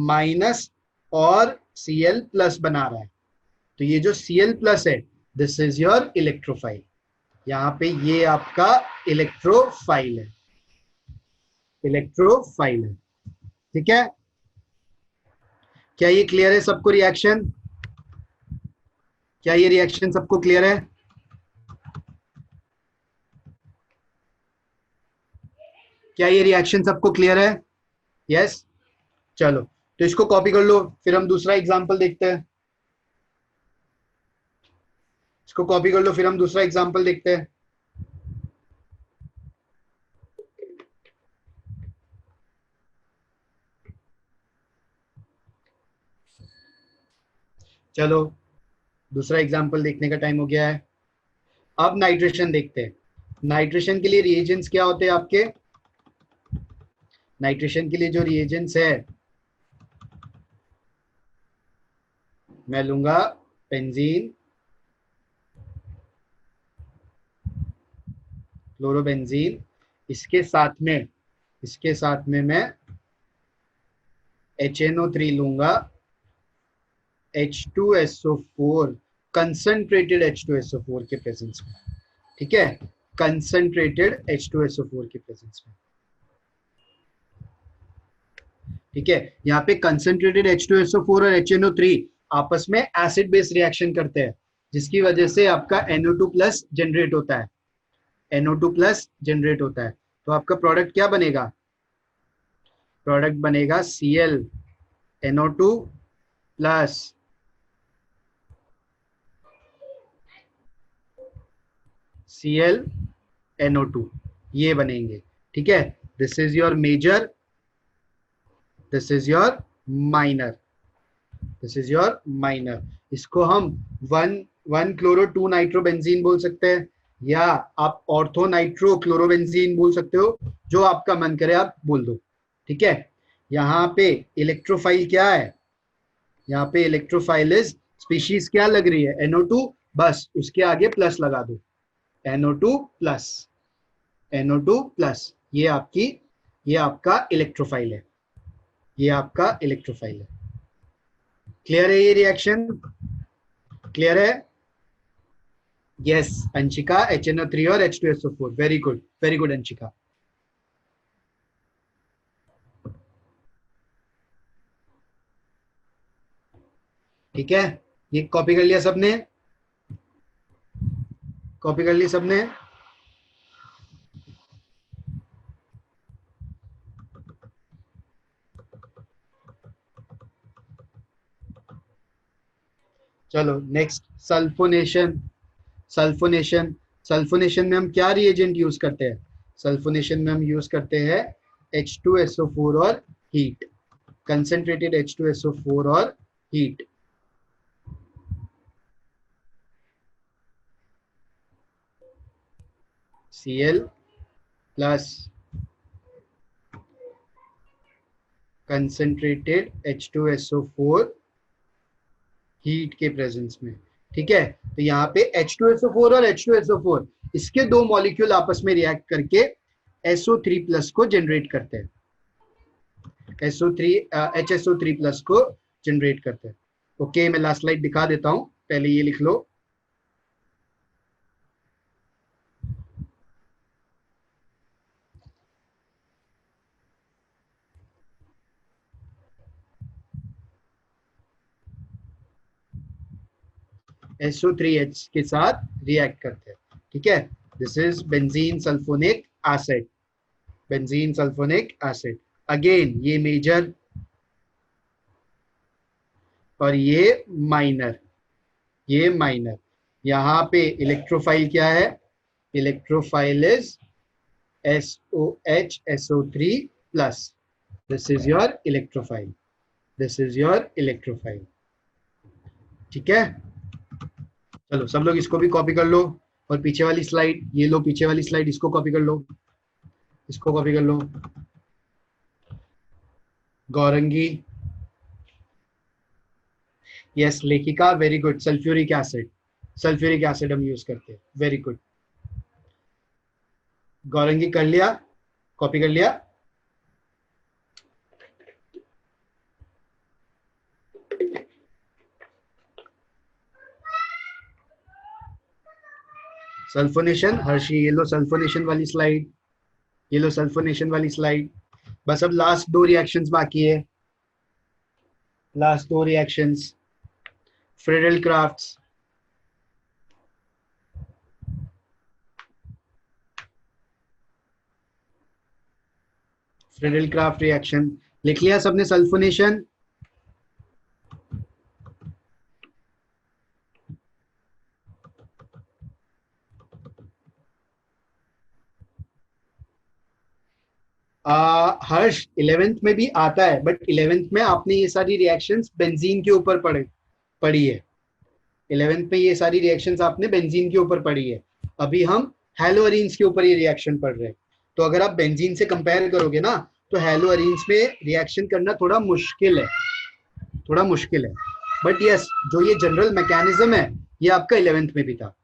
माइनस और Cl प्लस बना रहा है, तो ये जो Cl प्लस है दिस इज योर इलेक्ट्रोफाइल, यहाँ पे ये आपका इलेक्ट्रोफाइल है, इलेक्ट्रोफाइल है। ठीक है, क्या ये क्लियर है सबको रिएक्शन, क्या ये रिएक्शन सबको क्लियर है? क्या ये रिएक्शन सबको क्लियर है? यस, चलो तो इसको कॉपी कर लो, फिर हम दूसरा एग्जांपल देखते हैं, इसको कॉपी कर लो फिर हम दूसरा एग्जांपल देखते हैं। चलो दूसरा एग्जांपल देखने का टाइम हो गया है। अब नाइट्रेशन देखते हैं। नाइट्रेशन के लिए रिएजेंट्स क्या होते हैं आपके, नाइट्रेशन के लिए जो रिएजेंट्स है मैं लूंगा बेंजीन, क्लोरोबेंजीन, इसके साथ में मैं HNO3 लूंगा, H2SO4, कंसंट्रेटेड H2SO4 के प्रेजेंस में, ठीक है, कंसंट्रेटेड H2SO4 के प्रेजेंस में, ठीक है। यहाँ पे कंसंट्रेटेड H2SO4 और HNO3 आपस में एसिड बेस रिएक्शन करते हैं, जिसकी वजह से आपका NO2 प्लस जनरेट होता है, NO2 प्लस जनरेट होता है। तो आपका प्रोडक्ट क्या बनेगा? प्रोडक्ट बनेगा Cl NO2 plus Cl NO2, ये बनेंगे, ठीक है। This is your major, this is your minor, this is your minor. इसको हम 1 क्लोरो 2 नाइट्रोबेंजीन बोल सकते हैं, या आप ऑर्थो नाइट्रो क्लोरोबेंजीन बोल सकते हो, जो आपका मन करे आप बोल दो, ठीक है। यहाँ पे इलेक्ट्रोफाइल क्या है? यहाँ पे इलेक्ट्रोफाइल इज स्पीशीज क्या लग रही है? NO2, बस उसके आगे प्लस लगा दो, NO2 प्लस, NO2 प्लस, ये आपका इलेक्ट्रोफाइल है, ये आपका इलेक्ट्रोफाइल है। क्लियर है ये रिएक्शन? क्लियर है? यस अंशिका, HNO3 और H2SO4, वेरी गुड अंशिका। ठीक है, ये कॉपी कर लिया सबने? कॉपी कर ली सबने? चलो नेक्स्ट, सल्फोनेशन। सल्फोनेशन में हम क्या रिएजेंट यूज करते हैं? सल्फोनेशन में हम यूज करते हैं H2SO4 और हीट, कंसंट्रेटेड H2SO4 और heat. Cl plus concentrated H2SO4 heat के प्रेजेंस में, ठीक है। तो यहाँ पे H2SO4 और H2SO4, इसके दो मॉलिक्यूल आपस में रिएक्ट करके SO3 प्लस को जनरेट करते हैं, HSO3 प्लस को जनरेट करते हैं। ओके, मैं लास्ट स्लाइड दिखा देता हूं, पहले ये लिख लो। SO3H के साथ रिएक्ट करते हैं, ठीक है। This is benzene sulphonic acid, benzene sulphonic acid. Again ये मेजर और ये माइनर, ये माइनर। यहाँ पे इलेक्ट्रोफाइल क्या है? Electrophile is SOH SO3 plus, this is your electrophile, this is your electrophile, ठीक है। चलो सब लोग इसको भी कॉपी कर लो, और पीछे वाली स्लाइड ये लो, पीछे वाली स्लाइड इसको कॉपी कर लो, इसको कॉपी कर लो। गौरंगी, यस लेखिका, very good. Sulphuric acid, sulphuric acid हम यूज करते हैं, वेरी गुड। गौरंगी कर लिया, कॉपी कर लिया? सल्फोनेशन, हर्षी ये लो सल्फोनेशन वाली स्लाइड, ये लो सल्फोनेशन वाली स्लाइड। बस अब लास्ट दो रिएक्शंस बाकी है, लास्ट दो reactions. Friedel crafts, Friedel craft reaction लिख लिया सबने? सल्फोनेशन, हर्ष 11th में भी आता है, बट 11th में आपने ये सारी रिएक्शंस बेंजीन के ऊपर पढ़ी है। 11th में ये सारी रिएक्शंस आपने बेंजीन के ऊपर पढ़ी है। अभी हम हैलोअरीन्स के ऊपर ये रिएक्शन पढ़ रहे हैं। तो अगर आप बेंजीन से कंपेयर करोगे ना, तो हैलोअरीन्स में रिएक्शन करना थोड़ा मुश्किल है, थोड़ा मुश्किल है। बट यस, जो ये जनरल मैकेनिज्म है ये आपका 11th में भी था।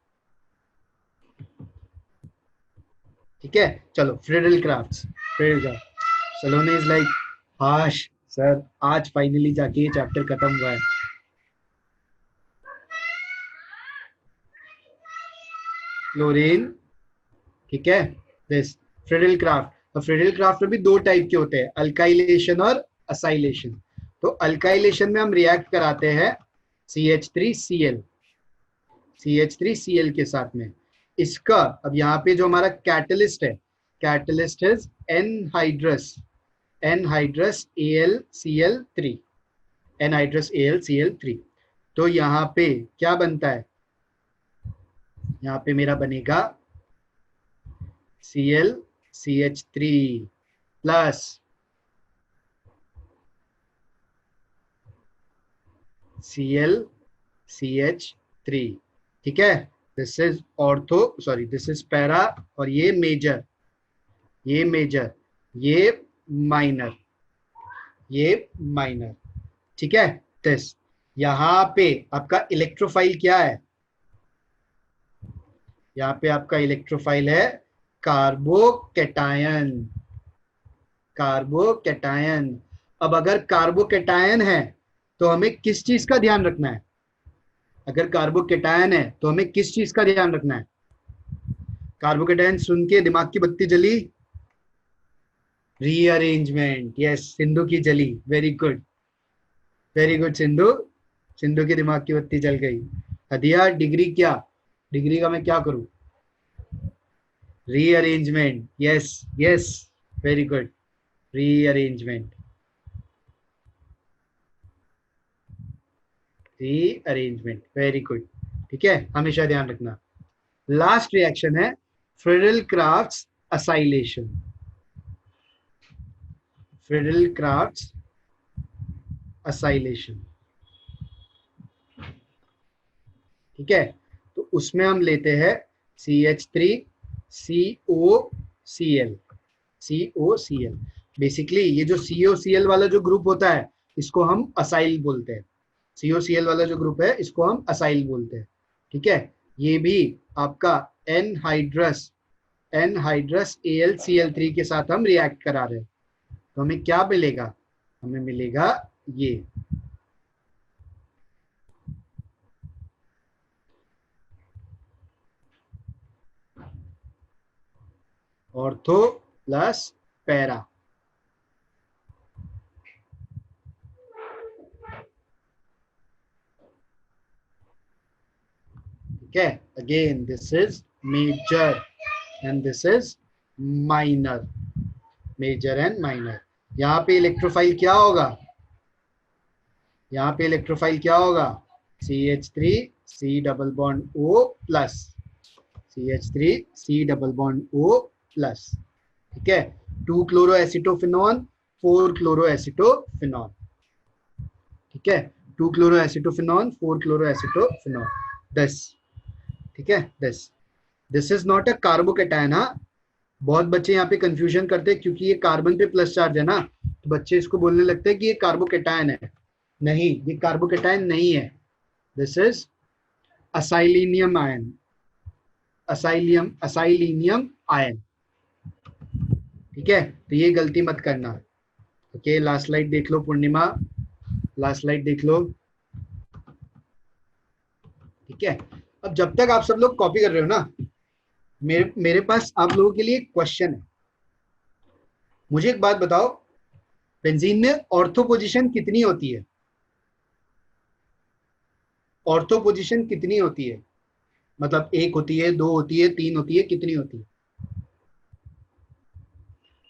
ठीक है, चलो Friedel crafts. Friedel craft, Saloni is like hash sir, आज फाइनली जाके ये चैप्टर खत्म हुआ है। क्लोरीन, ठीक है, दिस फ्रीडल क्राफ्ट। तो फ्रीडल क्राफ्ट में भी दो टाइप के होते हैं, अल्काइलेशन और असाइलेशन। तो अल्काइलेशन में हम रिएक्ट कराते हैं CH3Cl, CH3Cl के साथ में। इसका अब यहाँ पे जो हमारा कैटलिस्ट है, catalyst is anhydrous, anhydrous AlCl3, anhydrous AlCl3। तो यहाँ पे क्या बनता है, यहाँ पे मेरा बनेगा ClCH3 प्लस ClCH3। ठीक है, this is ortho, sorry this is para, और ये मेजर, ये मेजर, ये माइनर, ये माइनर। ठीक है, दिस यहाँ पे आपका इलेक्ट्रोफाइल क्या है, यहाँ पे आपका इलेक्ट्रोफाइल है कार्बोकैटायन, कार्बोकैटायन। अब अगर कार्बोकैटायन है तो हमें किस चीज का ध्यान रखना है, अगर कार्बोकैटायन है तो हमें किस चीज का ध्यान रखना है। कार्बोकैटायन सुन के दिमाग की बत्ती जली, रीअरेंजमेंट, यस सिंधु की जली, very good, very good Sindhu, Sindhu की दिमाग की बत्ती जल गई। हदिया डिग्री क्या, डिग्री का मैं क्या करूं, rearrangement, yes yes, very good, rearrangement, rearrangement, very good. ठीक है, हमेशा ध्यान रखना। लास्ट रिएक्शन है Friedel crafts acylation, Friedel crafts acylation. ठीक है, तो उसमें हम लेते हैं CH3COCl, COCl। बेसिकली ये जो COCl वाला जो ग्रुप होता है इसको हम असाइल बोलते हैं, COCl वाला जो ग्रुप है इसको हम असाइल बोलते हैं। ठीक है, ये भी आपका एनहाइड्रस, एनहाइड्रस AlCl3 के साथ हम रिएक्ट करा रहे हैं। तो हमें क्या मिलेगा, हमें मिलेगा ये ऑर्थो प्लस पैरा। ठीक है, again this is major and this is minor, major and minor. यहाँ पे इलेक्ट्रोफाइल क्या होगा, यहाँ पे इलेक्ट्रोफाइल क्या होगा, CH3C double bond O plus, CH3C double bond O plus. ठीक है, 2 क्लोरो एसिटोफिनॉन, 4 क्लोरो एसिटोफिनॉन। ठीक है, 2 chloro acetophenone, 4 chloro acetophenone, this. ठीक है, this is not a carbocation. हाँ, बहुत बच्चे यहाँ पे कंफ्यूजन करते हैं क्योंकि ये कार्बन पे प्लस चार्ज है ना, तो बच्चे इसको बोलने लगते हैं कि ये कार्बोकैटायन है। नहीं, ये कार्बोकैटायन नहीं है, दिस इज असाइलिनियम आयन, असाइलिनियम आयन। ठीक है, तो ये गलती मत करना। ओके, लास्ट स्लाइड देख लो पूर्णिमा, लास्ट स्लाइड देख लो। ठीक है, अब जब तक आप सब लोग कॉपी कर रहे हो ना, मेरे पास आप लोगों के लिए एक क्वेश्चन है। मुझे एक बात बताओ, बेंजीन में ऑर्थो पोजीशन कितनी होती है, ऑर्थो पोजीशन कितनी होती है, मतलब 1 होती है, 2 होती है, 3 होती है, कितनी होती है,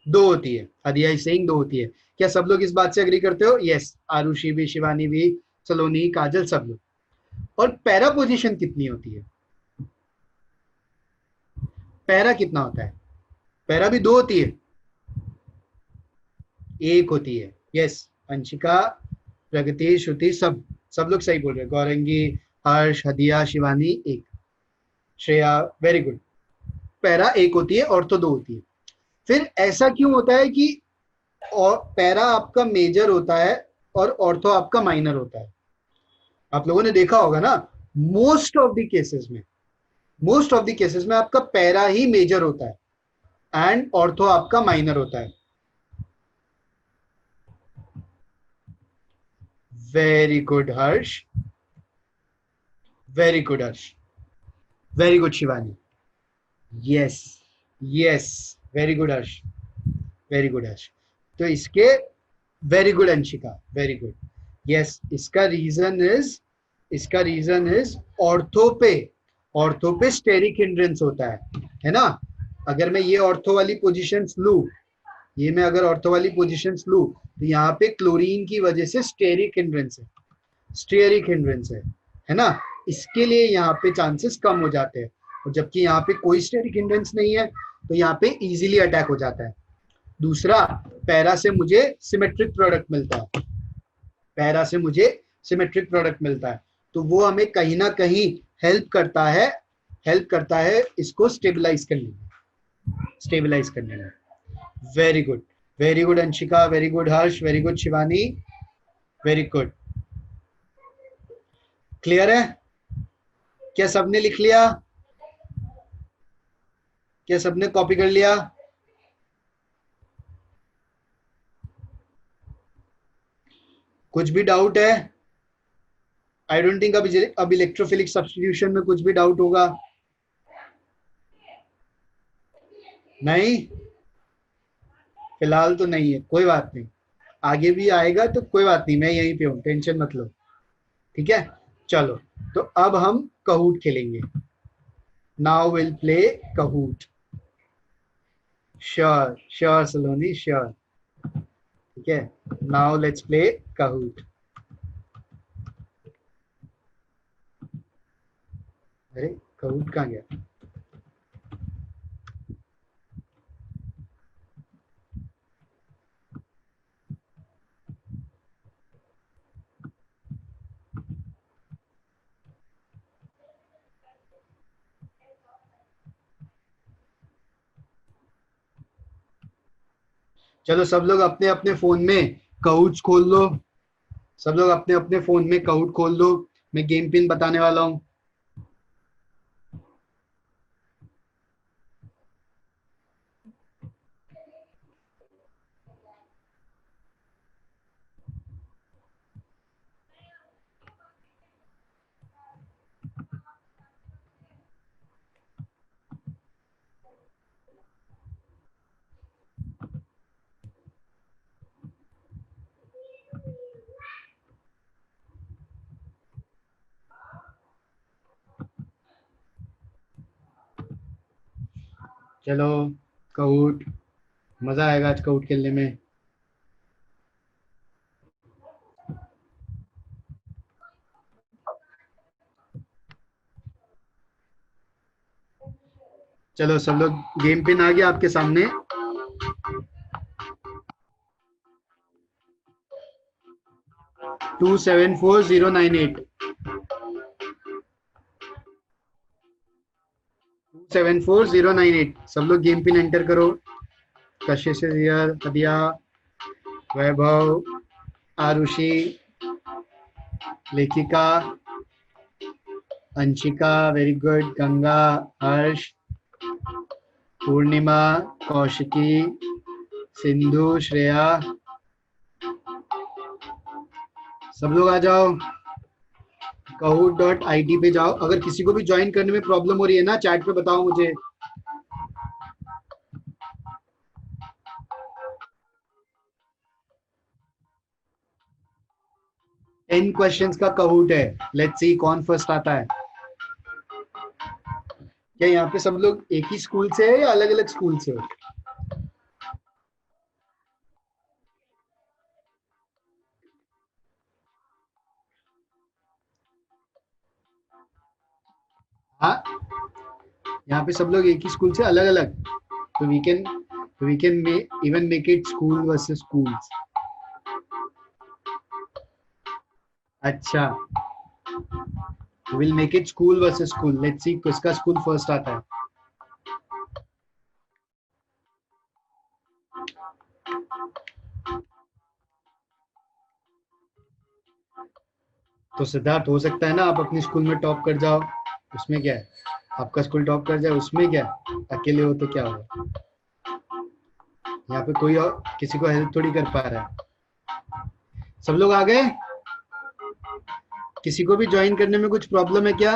2 होती है। हदिया इज सेइंग 2 होती है। क्या सब लोग इस बात से एग्री करते हो? यस, आरुषि भी, शिवानी भी, सलोनी, काजल, सब लोग। और पैरा पोजीशन कितनी होती है, पैरा कितना होता है, पैरा भी 2 होती है, 1 होती है। यस, अंशिका, प्रगति, श्रुति, सब लोग सही बोल रहे हैं। Gaurangi, Harsh, Hadiya, Shivani 1, Shreya, very good. Para 1 होती है, ऑर्थो 2 होती है। फिर ऐसा क्यों होता है कि और पैरा आपका मेजर होता है और ऑर्थो आपका माइनर होता है? आप लोगों ने देखा होगा ना, मोस्ट ऑफ द केसेस में, मोस्ट ऑफ द केसेस में आपका पैरा ही मेजर होता है एंड ऑर्थो आपका माइनर होता है। Very good Harsh, very good Harsh, very good Shivani, yes yes, very good Harsh, very good Harsh. तो इसके very good Anshika, very good, yes. इसका रीजन इज ऑर्थो पे स्टेरिक हिंड्रेंस होता है ना। अगर मैं ये ऑर्थो वाली पोजीशंस लू, ये मैं अगर ऑर्थो वाली पोजीशंस लू, तो यहाँ पे क्लोरीन की वजह से स्टेरिक हिंड्रेंस है, स्टेरिक हिंड्रेंस है ना। इसके लिए यहाँ पे चांसेस कम हो जाते हैं, और जबकि यहाँ पे कोई स्टेरिक हिंड्रेंस नहीं है, तो यहाँ पे इजीली अटैक हो जाता है। दूसरा, पैरा से मुझे सिमेट्रिक प्रोडक्ट मिलता है, पैरा से मुझे सिमेट्रिक प्रोडक्ट मिलता है, तो वो हमें कहीं ना कहीं हेल्प करता है, हेल्प करता है इसको स्टेबलाइज करने में, स्टेबलाइज करने में। Very good, very good Anshika, very good Harsh, very good Shivani, very good. Clear है? क्या सबने लिख लिया? क्या सबने कॉपी कर लिया? कुछ भी डाउट है? आई डोंट थिंक अब इलेक्ट्रोफिलिक सब्स्टिट्यूशन में कुछ भी डाउट होगा, नहीं? फिलहाल तो नहीं है, कोई बात नहीं, आगे भी आएगा तो कोई बात नहीं, मैं यहीं पे हूँ, टेंशन मत लो, ठीक है। चलो, तो अब हम कहूट खेलेंगे। Now will play कहूट। Sure sure Saloni, sure, ठीक है। Now let's play कहूट। अरे कहूट कहाँ गया? चलो सब लोग अपने अपने फोन में कहूट खोल लो, सब लोग अपने अपने फोन में कहूट खोल लो, मैं गेम पिन बताने वाला हूँ। चलो कहूट, मजा आएगा आज कहूट खेलने में। चलो सब लोग, गेम पिन आ गया आपके सामने। 274098, 274098, सब लोग गेम पिन एंटर करो। कशिश, हदिया, वैभव, आरुषि, लेखिका, अंशिका, वेरी गुड, गंगा, हर्ष, पूर्णिमा, कौशिकी, सिंधु, श्रेया, सब लोग आ जाओ। कहूट.it पे जाओ, अगर किसी को भी ज्वाइन करने में प्रॉब्लम हो रही है ना, चैट पे बताओ मुझे। 10 क्वेश्चंस का कहूट है, लेट्स सी कौन फर्स्ट आता है। क्या यहाँ पे सब लोग एक ही स्कूल से है या अलग अलग स्कूल से हो? हाँ, यहाँ पे सब लोग एक ही स्कूल से, अलग अलग, तो we can even make it school versus schools. अच्छा, will make it school versus school, let's see किसका स्कूल फर्स्ट आता है। तो सिद्धार्थ, हो सकता है ना आप अपनी स्कूल में टॉप कर जाओ, उसमें क्या है, आपका स्कूल टॉप कर जाए, उसमें क्या है? अकेले हो तो क्या होगा? यहाँ पे कोई और किसी को हेल्प थोड़ी कर पा रहा है। सब लोग आ गए? किसी को भी ज्वाइन करने में कुछ प्रॉब्लम है क्या?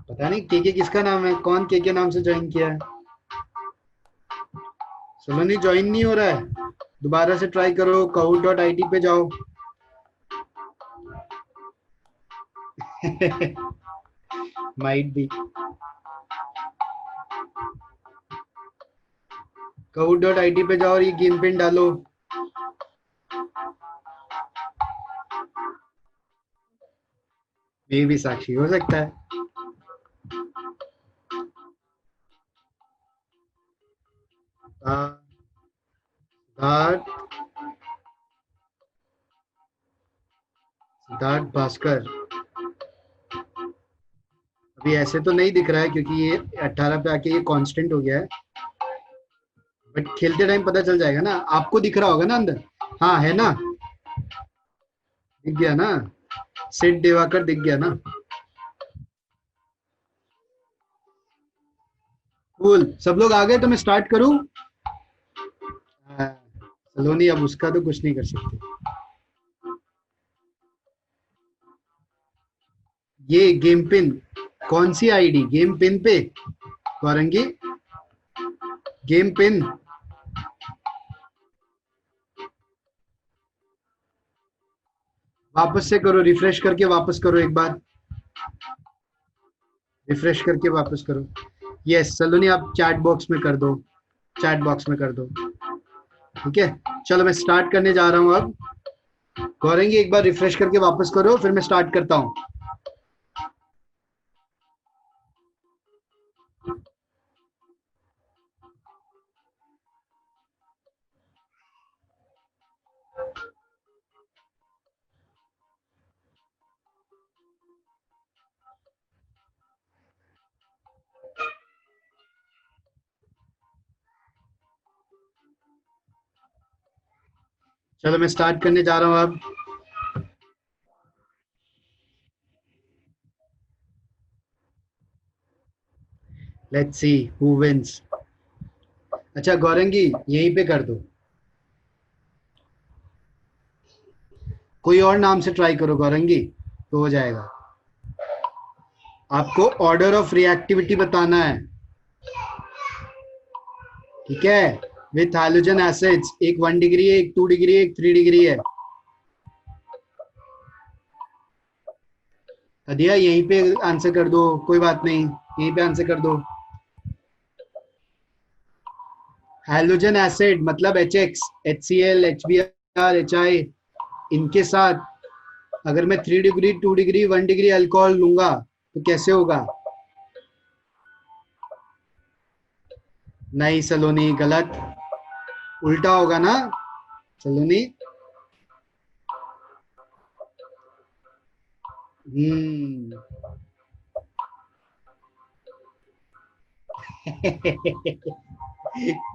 पता नहीं के किसका नाम है, कौन के नाम से ज्वाइन किया है? चलो, नहीं ज्वाइन नहीं हो रहा है, दोबारा से ट्राई करो, kahoot.it पे जाओ। Might be. kahoot.it पे जाओ और ये गेम पिन डालो। ये भी साक्षी हो सकता है। सिद्धार्थ, सिद्धार्थ भास्कर अभी ऐसे तो नहीं दिख रहा है क्योंकि ये 18 पे आके ये कांस्टेंट हो गया है, बट खेलते टाइम पता चल जाएगा ना। आपको दिख रहा होगा ना अंदर? हाँ है ना, दिख गया ना, सिड दिवाकर दिख गया ना। कूल, सब लोग आ गए तो मैं स्टार्ट करूं? सलोनी, अब उसका तो कुछ नहीं कर सकते। ये गेम पिन, कौन सी आईडी गेम पिन पे? गौरंगी, गेम पिन वापस से करो, रिफ्रेश करके वापस करो एक बार, रिफ्रेश करके वापस करो। यस सलोनी, आप चैट बॉक्स में कर दो, चैट बॉक्स में कर दो। ठीक है, चलो मैं स्टार्ट करने जा रहा हूं अब। गौरंगी एक बार रिफ्रेश करके वापस करो, फिर मैं स्टार्ट करता हूं। चलो मैं स्टार्ट करने जा रहा हूं अब। Let's see who wins. अच्छा गौरंगी, यहीं पे कर दो, कोई और नाम से ट्राई करो गौरंगी, तो हो जाएगा। आपको ऑर्डर ऑफ रिएक्टिविटी बताना है, ठीक है? विथ हाइड्रोजन एसिड्स, एक 1 डिग्री है, एक 2 डिग्री है, एक 3 डिग्री है। अदिया यहीं पे आंसर कर दो, कोई बात नहीं, यहीं पे आंसर कर दो। हाइड्रोजन एसिड मतलब HX, HCl, HBr, HI, इनके साथ अगर मैं 3 डिग्री, 2 डिग्री, 1 डिग्री अल्कोहल लूंगा तो कैसे होगा? नहीं सलोनी, गलत, उल्टा होगा ना सलोनी। हम्म।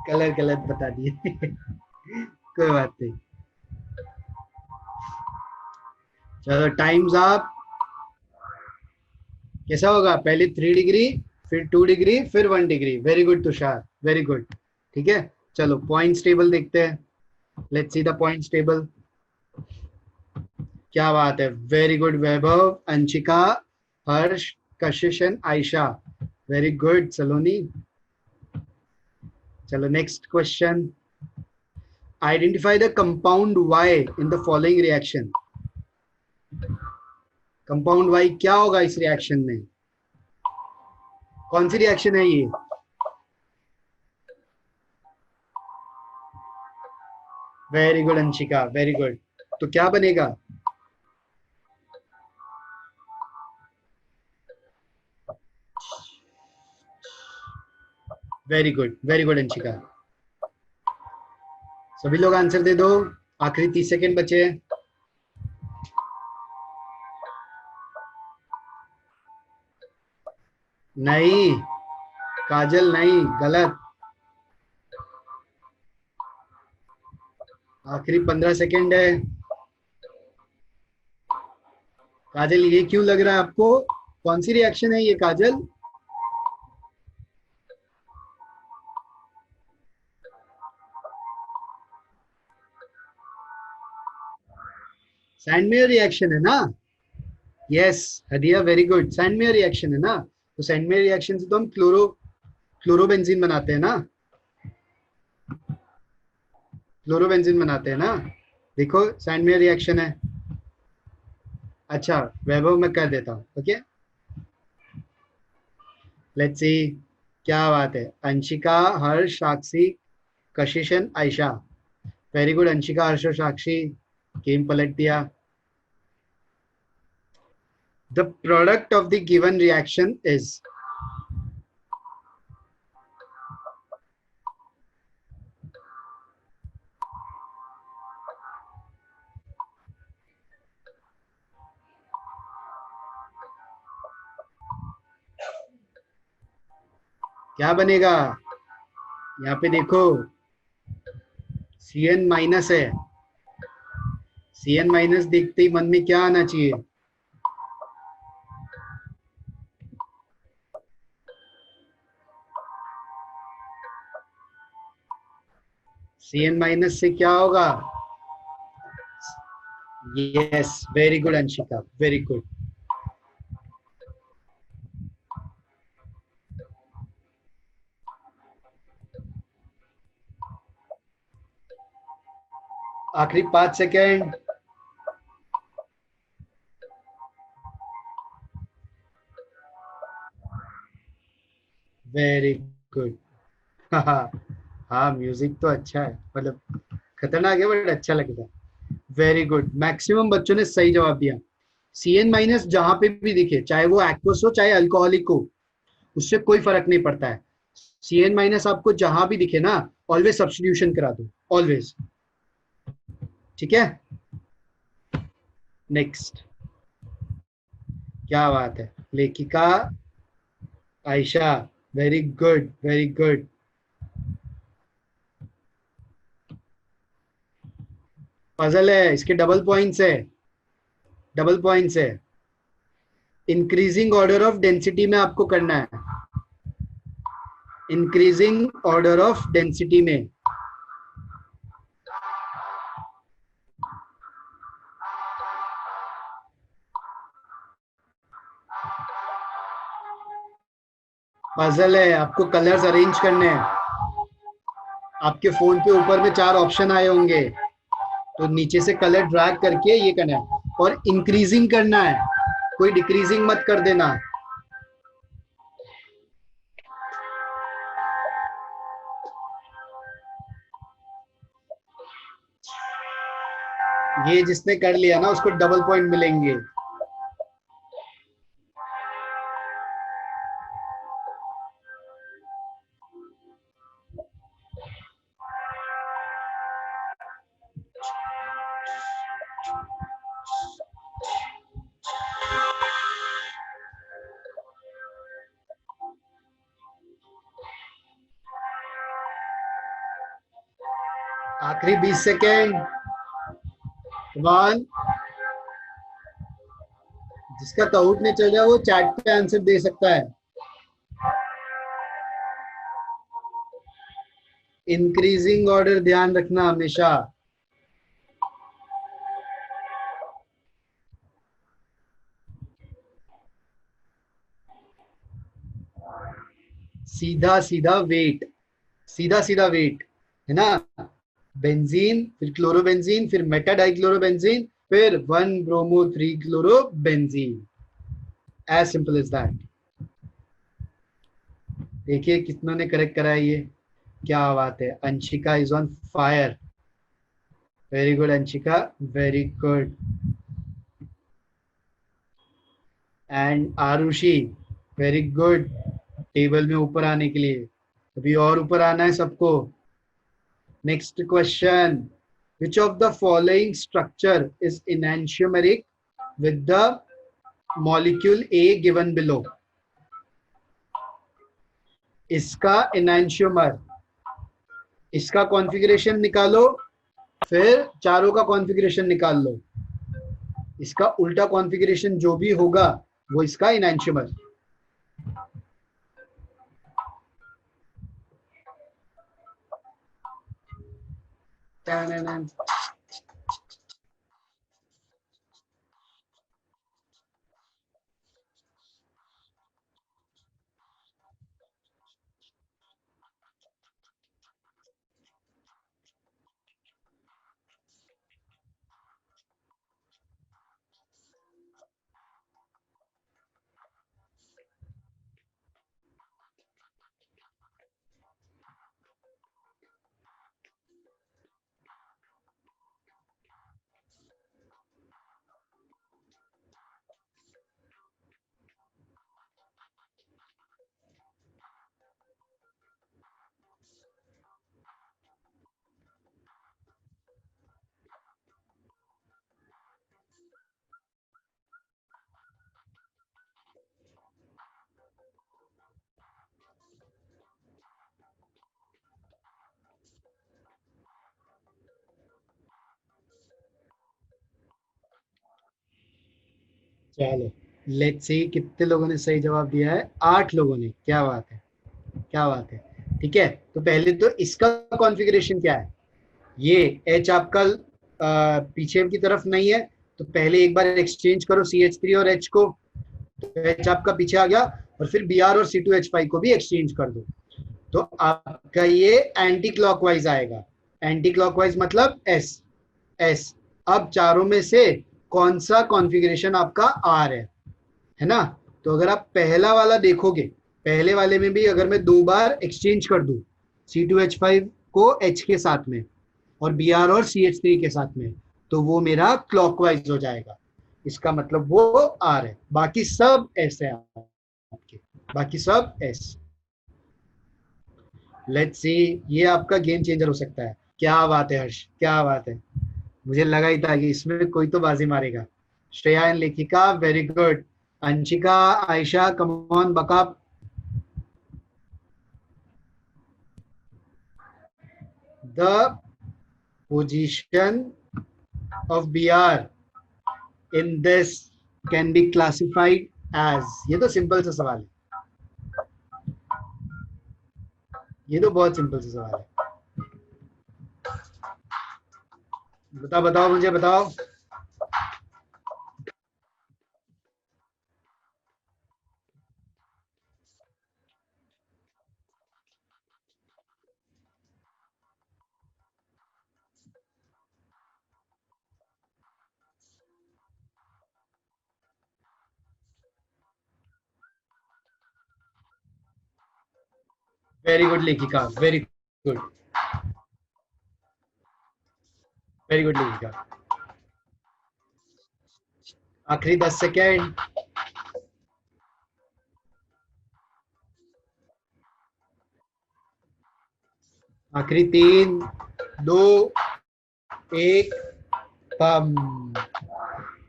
कलर गलत बता दिए। कोई बात नहीं, चलो टाइम्स अप। कैसा होगा? पहले 3 डिग्री, फिर 2 डिग्री, फिर 1 degree. Very good Tushar, very good. ठीक है, चलो पॉइंट्स टेबल देखते हैं। Let's see the points table. क्या बात है, very good Vaibhav, Anshika, Harsh, Kashish and Ayesha. Very good Saloni. चलो next question. Identify the compound Y in the following reaction. Compound Y क्या होगा इस रिएक्शन में? कौन सी रिएक्शन है ये? Very good Anshika, very good. तो क्या बनेगा? Very good Anshika. सभी लोग आंसर दे दो, आखिरी 30 सेकेंड बचे हैं। नहीं, काजल नहीं, गलत। आखिरी 15 सेकेंड है। काजल ये क्यों लग रहा है आपको? कौन सी रिएक्शन है ये काजल? सैंडमेयर रिएक्शन है ना? यस हदिया, वेरी गुड। सैंडमेयर रिएक्शन है ना? तो सैंडमेयर रिएक्शन से तो हम क्लोरोबेंजीन बनाते हैं ना? क्लोरोबेंजीन बनाते हैं ना? देखो सैंडमेयर रिएक्शन है। अच्छा वैभव मैं कर देता हूँ, ओके। लेट्स सी क्या बात है। Anshika, Harsh, Sakshi, Kashish and Ayesha. Very good. Anshika, Harsh और साक्षी गेम पलट दिया। The product of the given reaction is, क्या बनेगा? यहाँ पे देखो Cn माइनस है। Cn माइनस देखते ही मन में क्या आना चाहिए? Cn माइनस से क्या होगा? Yes very good Anshika, very good. आखिरी 5 सेकेंड। Very good. हाँ म्यूजिक तो अच्छा है, मतलब खतरनाक है बट अच्छा लगता है। वेरी गुड, मैक्सिमम बच्चों ने सही जवाब दिया। Cn माइनस जहां पे भी दिखे, चाहे वो एक्वस हो चाहे अल्कोहलिक हो, उससे कोई फर्क नहीं पड़ता है। Cn माइनस आपको जहां भी दिखे ना, ऑलवेज सब्स्टिट्यूशन करा दो, ऑलवेज। ठीक है, नेक्स्ट। क्या बात है। लेखिका, Ayesha, very good very good. Puzzle है, इसके डबल पॉइंट्स है, डबल पॉइंट्स है। इंक्रीजिंग ऑर्डर ऑफ डेंसिटी में आपको करना है, इंक्रीजिंग ऑर्डर ऑफ डेंसिटी में। पजल है, आपको कलर्स अरेंज करने हैं। आपके फोन पे ऊपर में 4 ऑप्शन आए होंगे, तो नीचे से कलर ड्रैग करके ये करना है और इंक्रीजिंग करना है, कोई डिक्रीजिंग मत कर देना। ये जिसने कर लिया ना उसको डबल पॉइंट मिलेंगे। आखिरी 20 सेकेंड। वन, जिसका काउंट नहीं चल रहा वो चैट पे आंसर दे सकता है। इंक्रीजिंग ऑर्डर ध्यान रखना हमेशा। सीधा सीधा वेट, सीधा सीधा वेट है ना? बेंजीन, फिर क्लोरोबेंजीन, फिर मेटा डाइक्लोरोबेंजीन, फिर 1 bromo 3 chlorobenzene. As simple as that. देखिए कितनों ने करेक्ट करा है ये, क्या बात है। Anshika is on fire, very good Anshika, very good. And Arushi, very good. Table में ऊपर आने के लिए अभी और ऊपर आना है सबको। Next question, which of the following structure is enantiomeric with the molecule A given below? इसका एनांशियोमर, इसका कॉन्फ़िगरेशन निकालो, फिर चारों का कॉन्फ़िगरेशन निकाल लो, इसका उल्टा कॉन्फ़िगरेशन जो भी होगा वो इसका एनांशियोमर। चलो लेट्स सी कितने लोगों ने सही जवाब दिया है। 8 लोगों ने। क्या बात है, क्या बात है। ठीक है, तो पहले तो इसका कॉन्फ़िगरेशन क्या है। ये H आपका पीछे की तरफ नहीं है, तो पहले एक बार एक्सचेंज करो CH3 और H को, तो H आपका पीछे आ गया, और फिर Br और C2H5 को भी एक्सचेंज कर दो, तो आपका ये एंटी क्लॉकवाइज आएगा। एंटी क्लॉकवाइज मतलब एस। एस। अब चारों में से कौन सा कॉन्फ़िगरेशन आपका आर है ना। तो अगर आप पहला वाला देखोगे, पहले वाले में भी अगर मैं 2 बार एक्सचेंज कर दूं C2H5 को H के साथ में और Br और CH3 के साथ में, तो वो मेरा क्लॉकवाइज हो जाएगा। इसका मतलब वो आर है, बाकी सब एस है आपके, बाकी सब एस। लेट्स सी, ये आपका गेम चेंजर हो सकता है। क्या बात है हर्ष, क्या बात है। मुझे लगा ही था कि इसमें कोई तो बाजी मारेगा। Shreya and Lekhika, very good. Anshika, Ayesha, come on buck up. The position of Br in this can be classified as. ये तो सिंपल सा सवाल है, ये तो बहुत सिंपल सा सवाल है। बताओ बताओ, मुझे बताओ। वेरी गुड लेखिका, वेरी गुड, वेरी गुड लेखिका। आखिरी 10 सेकेंड। आखिरी 3, 2, 1। पम।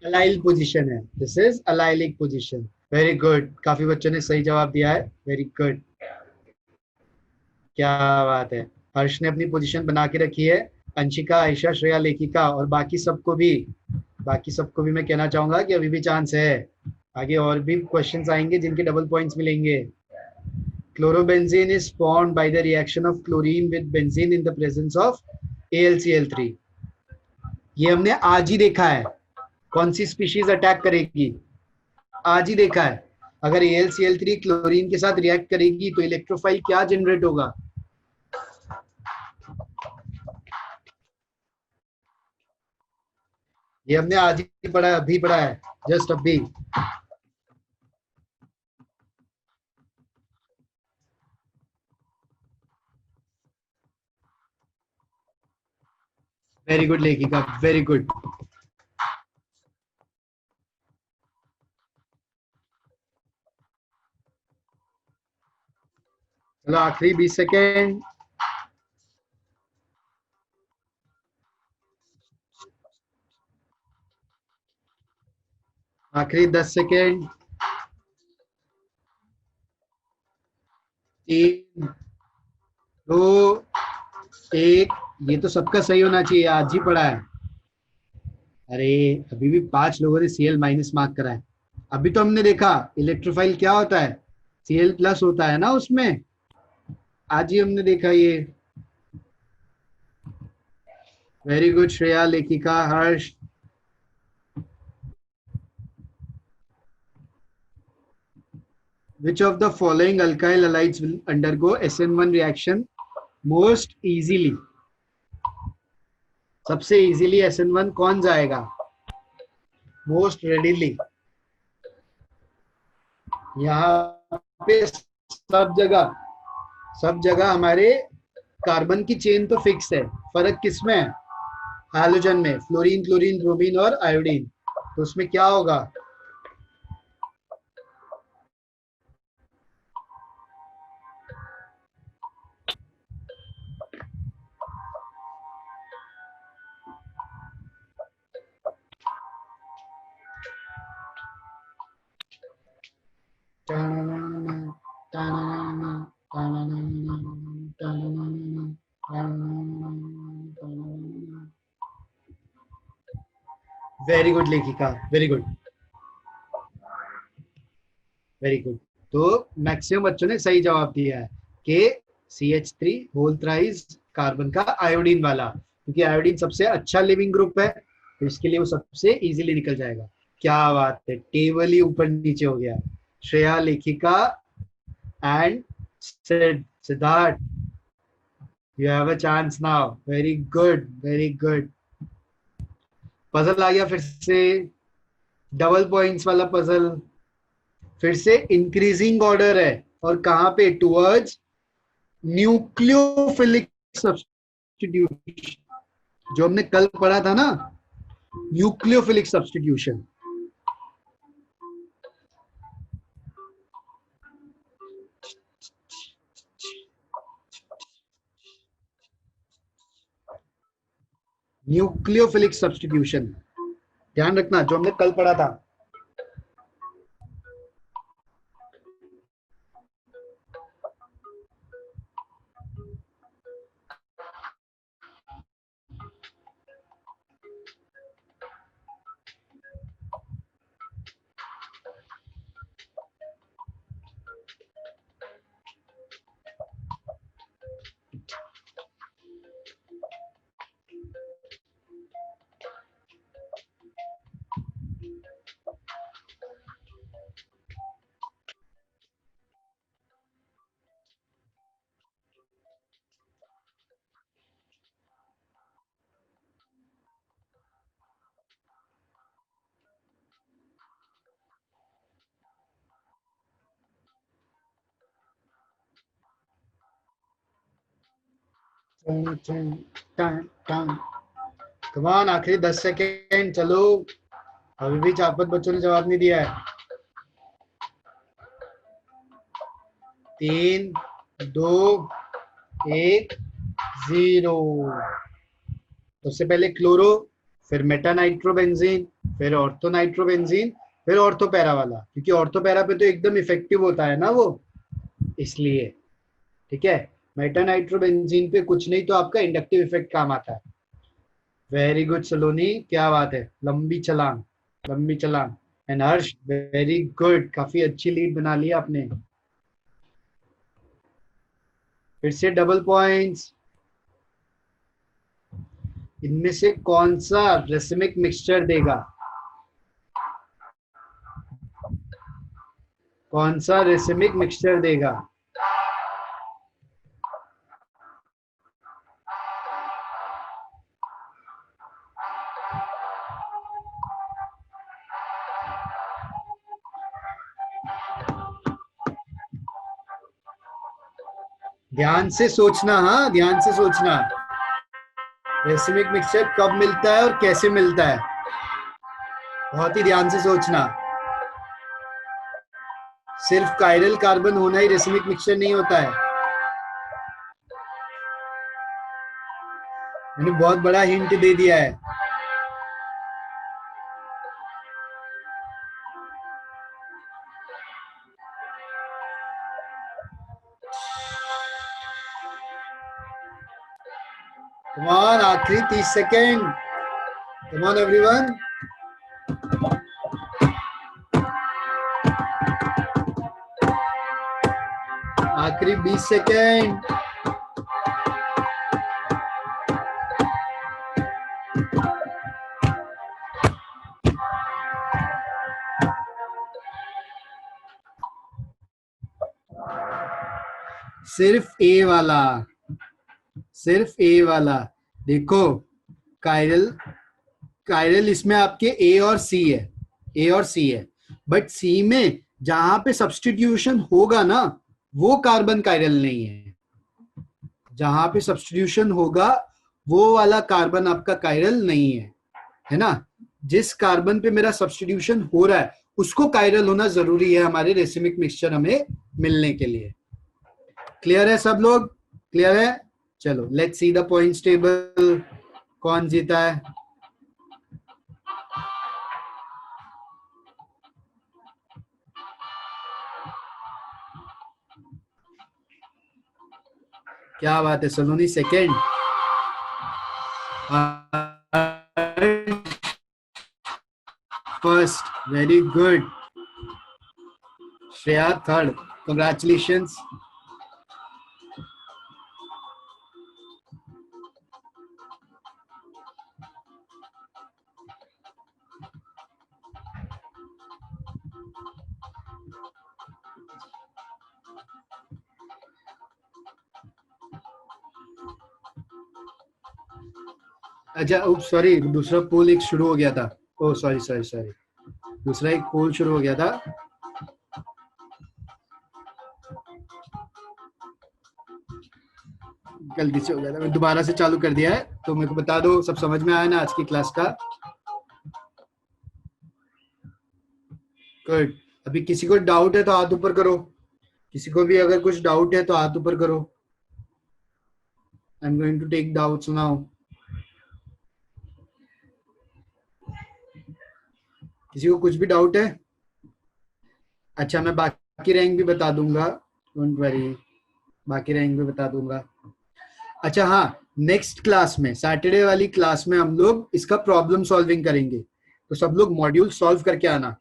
अलाइल पोजीशन है, this is allylic position. Very good, काफी बच्चों ने सही जवाब दिया है, वेरी गुड। क्या बात है। हर्ष ने अपनी पोजीशन बना के रखी है। अंशिका, आयशा, श्रेया, लेखिका और बाकी सबको भी मैं कहना चाहूंगा कि अभी भी चांस है। आगे और भी क्वेश्चंस आएंगे जिनके डबल पॉइंट्स मिलेंगे। Chlorobenzene is formed by the reaction of chlorine with benzene in the presence of AlCl3। ये हमने आज ही देखा है, कौन सी स्पीशीज अटैक करेगी, आज ही देखा है। अगर AlCl3 क्लोरीन के साथ रिएक्ट करेगी तो इलेक्ट्रोफाइल क्या जनरेट होगा। ये हमने आज ही पढ़ा है, अभी पढ़ा है, जस्ट अभी। वेरी गुड लेखिका, वेरी गुड। चलो आखिरी 20 सेकेंड। आखिरी 10 सेकेंड। 3 2 1। ये तो सबका सही होना चाहिए, आज ही पढ़ा है। अरे अभी भी 5 लोगों ने Cl माइनस मार्क करा है। अभी तो हमने देखा इलेक्ट्रोफाइल क्या होता है, Cl प्लस होता है ना उसमें, आज ही हमने देखा ये। वेरी गुड श्रेया, लेखिका, हर्ष। Which of the following alkyl halides will undergo SN1 reaction most easily? सबसे इजीली SN1 कौन जाएगा? Most readily. यहाँ पे सब जगह हमारे कार्बन की चेन तो फिक्स है, फर्क किसमें है? हाइड्रोजन में, फ्लोरीन, क्लोरीन, ब्रोमीन और आयोडीन। तो उसमें क्या होगा? वेरी गुड लेखिका, वेरी गुड, वेरी गुड। तो मैक्सिमम बच्चों ने सही जवाब दिया है कि CH3 होल थ्राइस कार्बन का आयोडीन वाला, क्योंकि आयोडीन सबसे अच्छा लिविंग ग्रुप है, तो इसके लिए वो सबसे इजीली निकल जाएगा। क्या बात है, टेबल ही ऊपर नीचे हो गया। Shreya, Lekhika and Siddharth, you have a chance now. Very good, very good. Puzzle आ गया फिर से, डबल पॉइंट्स वाला पजल। फिर से इंक्रीजिंग ऑर्डर है, और कहां पे? टुवर्ड्स न्यूक्लियोफिलिक सब्स्टिट्यूशन, जो हमने कल पढ़ा था ना, न्यूक्लियोफिलिक सब्स्टिट्यूशन। न्यूक्लियोफिलिक सब्स्टिट्यूशन ध्यान रखना, जो हमने कल पढ़ा था। कमान, आखिरी 10 सेकेंड, चलो। अभी भी 4-5 बच्चों ने जवाब नहीं दिया है। 3 2 1 0। सबसे पहले क्लोरो, फिर मेटा नाइट्रोबेंजीन, फिर ऑर्थो नाइट्रोबेंजीन, फिर ऑर्थो पैरा वाला, क्योंकि ऑर्थो पैरा पे तो एकदम इफेक्टिव होता है ना वो, इसलिए। ठीक है, मेटा नाइट्रोबेंजीन पे कुछ नहीं तो आपका इंडक्टिव इफेक्ट काम आता है। वेरी गुड सलोनी, क्या बात है, लंबी छलांग, लंबी छलांग। एंड हर्ष, वेरी गुड, काफी अच्छी लीड बना ली आपने। फिर से डबल पॉइंट्स। इनमें से कौन सा रेसिमिक मिक्सचर देगा? कौन सा रेसिमिक मिक्सचर देगा? ध्यान से सोचना, हाँ ध्यान से सोचना। रेसिमिक मिक्सचर कब मिलता है और कैसे मिलता है, बहुत ही ध्यान से सोचना। सिर्फ कायरल कार्बन होना ही रेसिमिक मिक्सचर नहीं होता है। मैंने बहुत बड़ा हिंट दे दिया है। Come on, आखिरी 30 सेकेंड. Come on everyone. आखिरी 20 सेकेंड. सिर्फ ए वाला, सिर्फ ए वाला. देखो कायरल, कायरल इसमें आपके ए और सी है, ए और सी है, बट सी में जहां पे सब्स्टिट्यूशन होगा ना वो कार्बन कायरल नहीं है. जहां पे सब्स्टिट्यूशन होगा वो वाला कार्बन आपका कायरल नहीं है, है ना. जिस कार्बन पे मेरा सब्स्टिट्यूशन हो रहा है उसको कायरल होना जरूरी है हमारे रेसिमिक मिक्सचर हमें मिलने के लिए. क्लियर है सब लोग? क्लियर है? चलो let's see the points table. कौन जीता है? क्या बात है Saloni, second. First, very good. Shreya third, congratulations. अच्छा सॉरी, दूसरा पोल एक शुरू हो गया था. ओ सॉरी सॉरी सॉरी, दूसरा एक पोल शुरू हो गया था. गलती से हो गया था, मैं दोबारा से चालू कर दिया है. तो मेरे को बता दो सब समझ में आया ना आज की क्लास का? गुड. अभी किसी को डाउट है तो हाथ ऊपर करो. किसी को भी अगर कुछ डाउट है तो हाथ ऊपर करो. I am going to take doubts now. किसी को कुछ भी डाउट है? अच्छा मैं बाकी रैंक भी बता दूंगा, डोंट वरी, बाकी रैंक भी बता दूंगा. अच्छा हाँ, नेक्स्ट क्लास में, सैटरडे वाली क्लास में हम लोग इसका प्रॉब्लम सॉल्विंग करेंगे. तो सब लोग मॉड्यूल सॉल्व करके आना,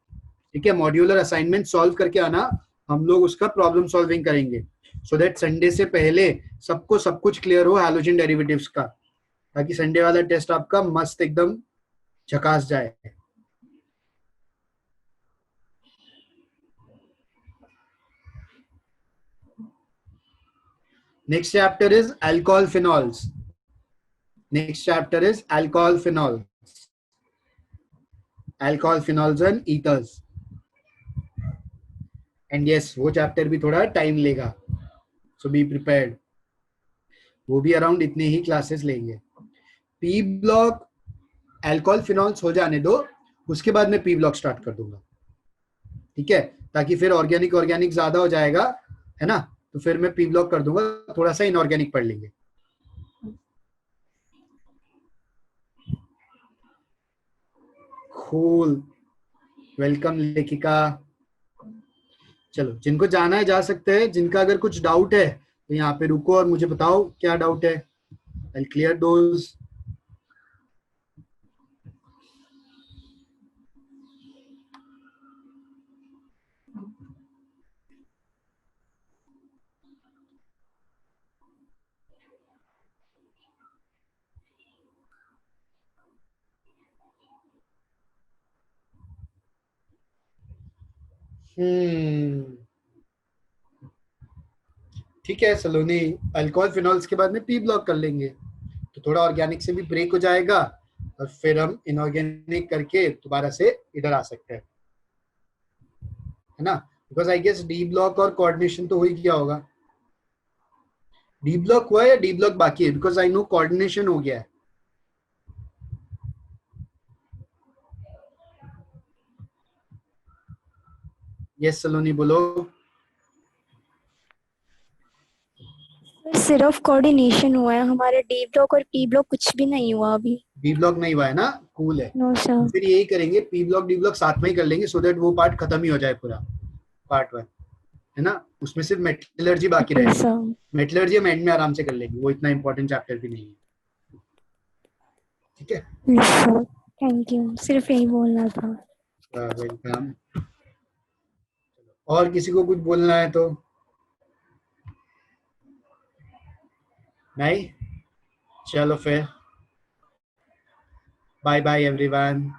ठीक है? मॉड्यूलर असाइनमेंट सॉल्व करके आना. हम लोग उसका प्रॉब्लम सॉल्विंग करेंगे सो दैट संडे से पहले सबको सब कुछ क्लियर हो हैलोजन डेरिवेटिव्स का, ताकि संडे वाला टेस्ट आपका मस्त एकदम झकास जाए. Next chapter is alcohol phenols. Next chapter is alcohol phenols. Alcohol phenols and ethers. And yes, वो chapter भी थोड़ा टाइम लेगा. So be prepared. वो भी अराउंड इतने ही क्लासेस लेंगे. पी ब्लॉक अल्कोहल फिनॉल्स हो जाने दो, उसके बाद मैं पी ब्लॉक स्टार्ट कर दूंगा, ठीक है? ताकि फिर ऑर्गेनिक ऑर्गेनिक ज्यादा हो जाएगा, है ना? तो फिर मैं पी ब्लॉक कर दूंगा, थोड़ा सा इनऑर्गेनिक पढ़ लेंगे. कूल. वेलकम लेखिका. चलो जिनको जाना है जा सकते हैं. जिनका अगर कुछ डाउट है तो यहाँ पे रुको और मुझे बताओ क्या डाउट है. I clear those. ठीक है सलोनी, अल्कोहल फिनॉल्स के बाद में पी ब्लॉक कर लेंगे तो थोड़ा ऑर्गेनिक से भी ब्रेक हो जाएगा और फिर हम इनऑर्गेनिक करके दोबारा से इधर आ सकते हैं, है ना? Because I guess D block और कोऑर्डिनेशन तो हो ही किया होगा. डी ब्लॉक हुआ या डी ब्लॉक बाकी है? बिकॉज आई नो कोऑर्डिनेशन हो गया है. यस सलोनी बोलो. सिर्फ कोऑर्डिनेशन हुआ है हमारा. डी ब्लॉक और पी ब्लॉक कुछ भी नहीं हुआ अभी. डी ब्लॉक नहीं हुआ है ना? कूल है. No sir. फिर यही करेंगे, पी ब्लॉक डी ब्लॉक साथ में ही कर लेंगे सो दैट वो पार्ट खत्म ही हो जाए पूरा, पार्ट 1. है ना, उसमें सिर्फ मेटलर्जी बाकी ओके रहेगी। सर। मेटलर्जी हम एंड में आराम से कर लेंगे, वो इतना इंपॉर्टेंट चैप्टर भी नहीं है। ठीक है, यस सर, थैंक यू, सिर्फ यही बोलना था। वेलकम। और किसी को कुछ बोलना है तो? नहीं, चलो फिर बाय बाय एवरीवन।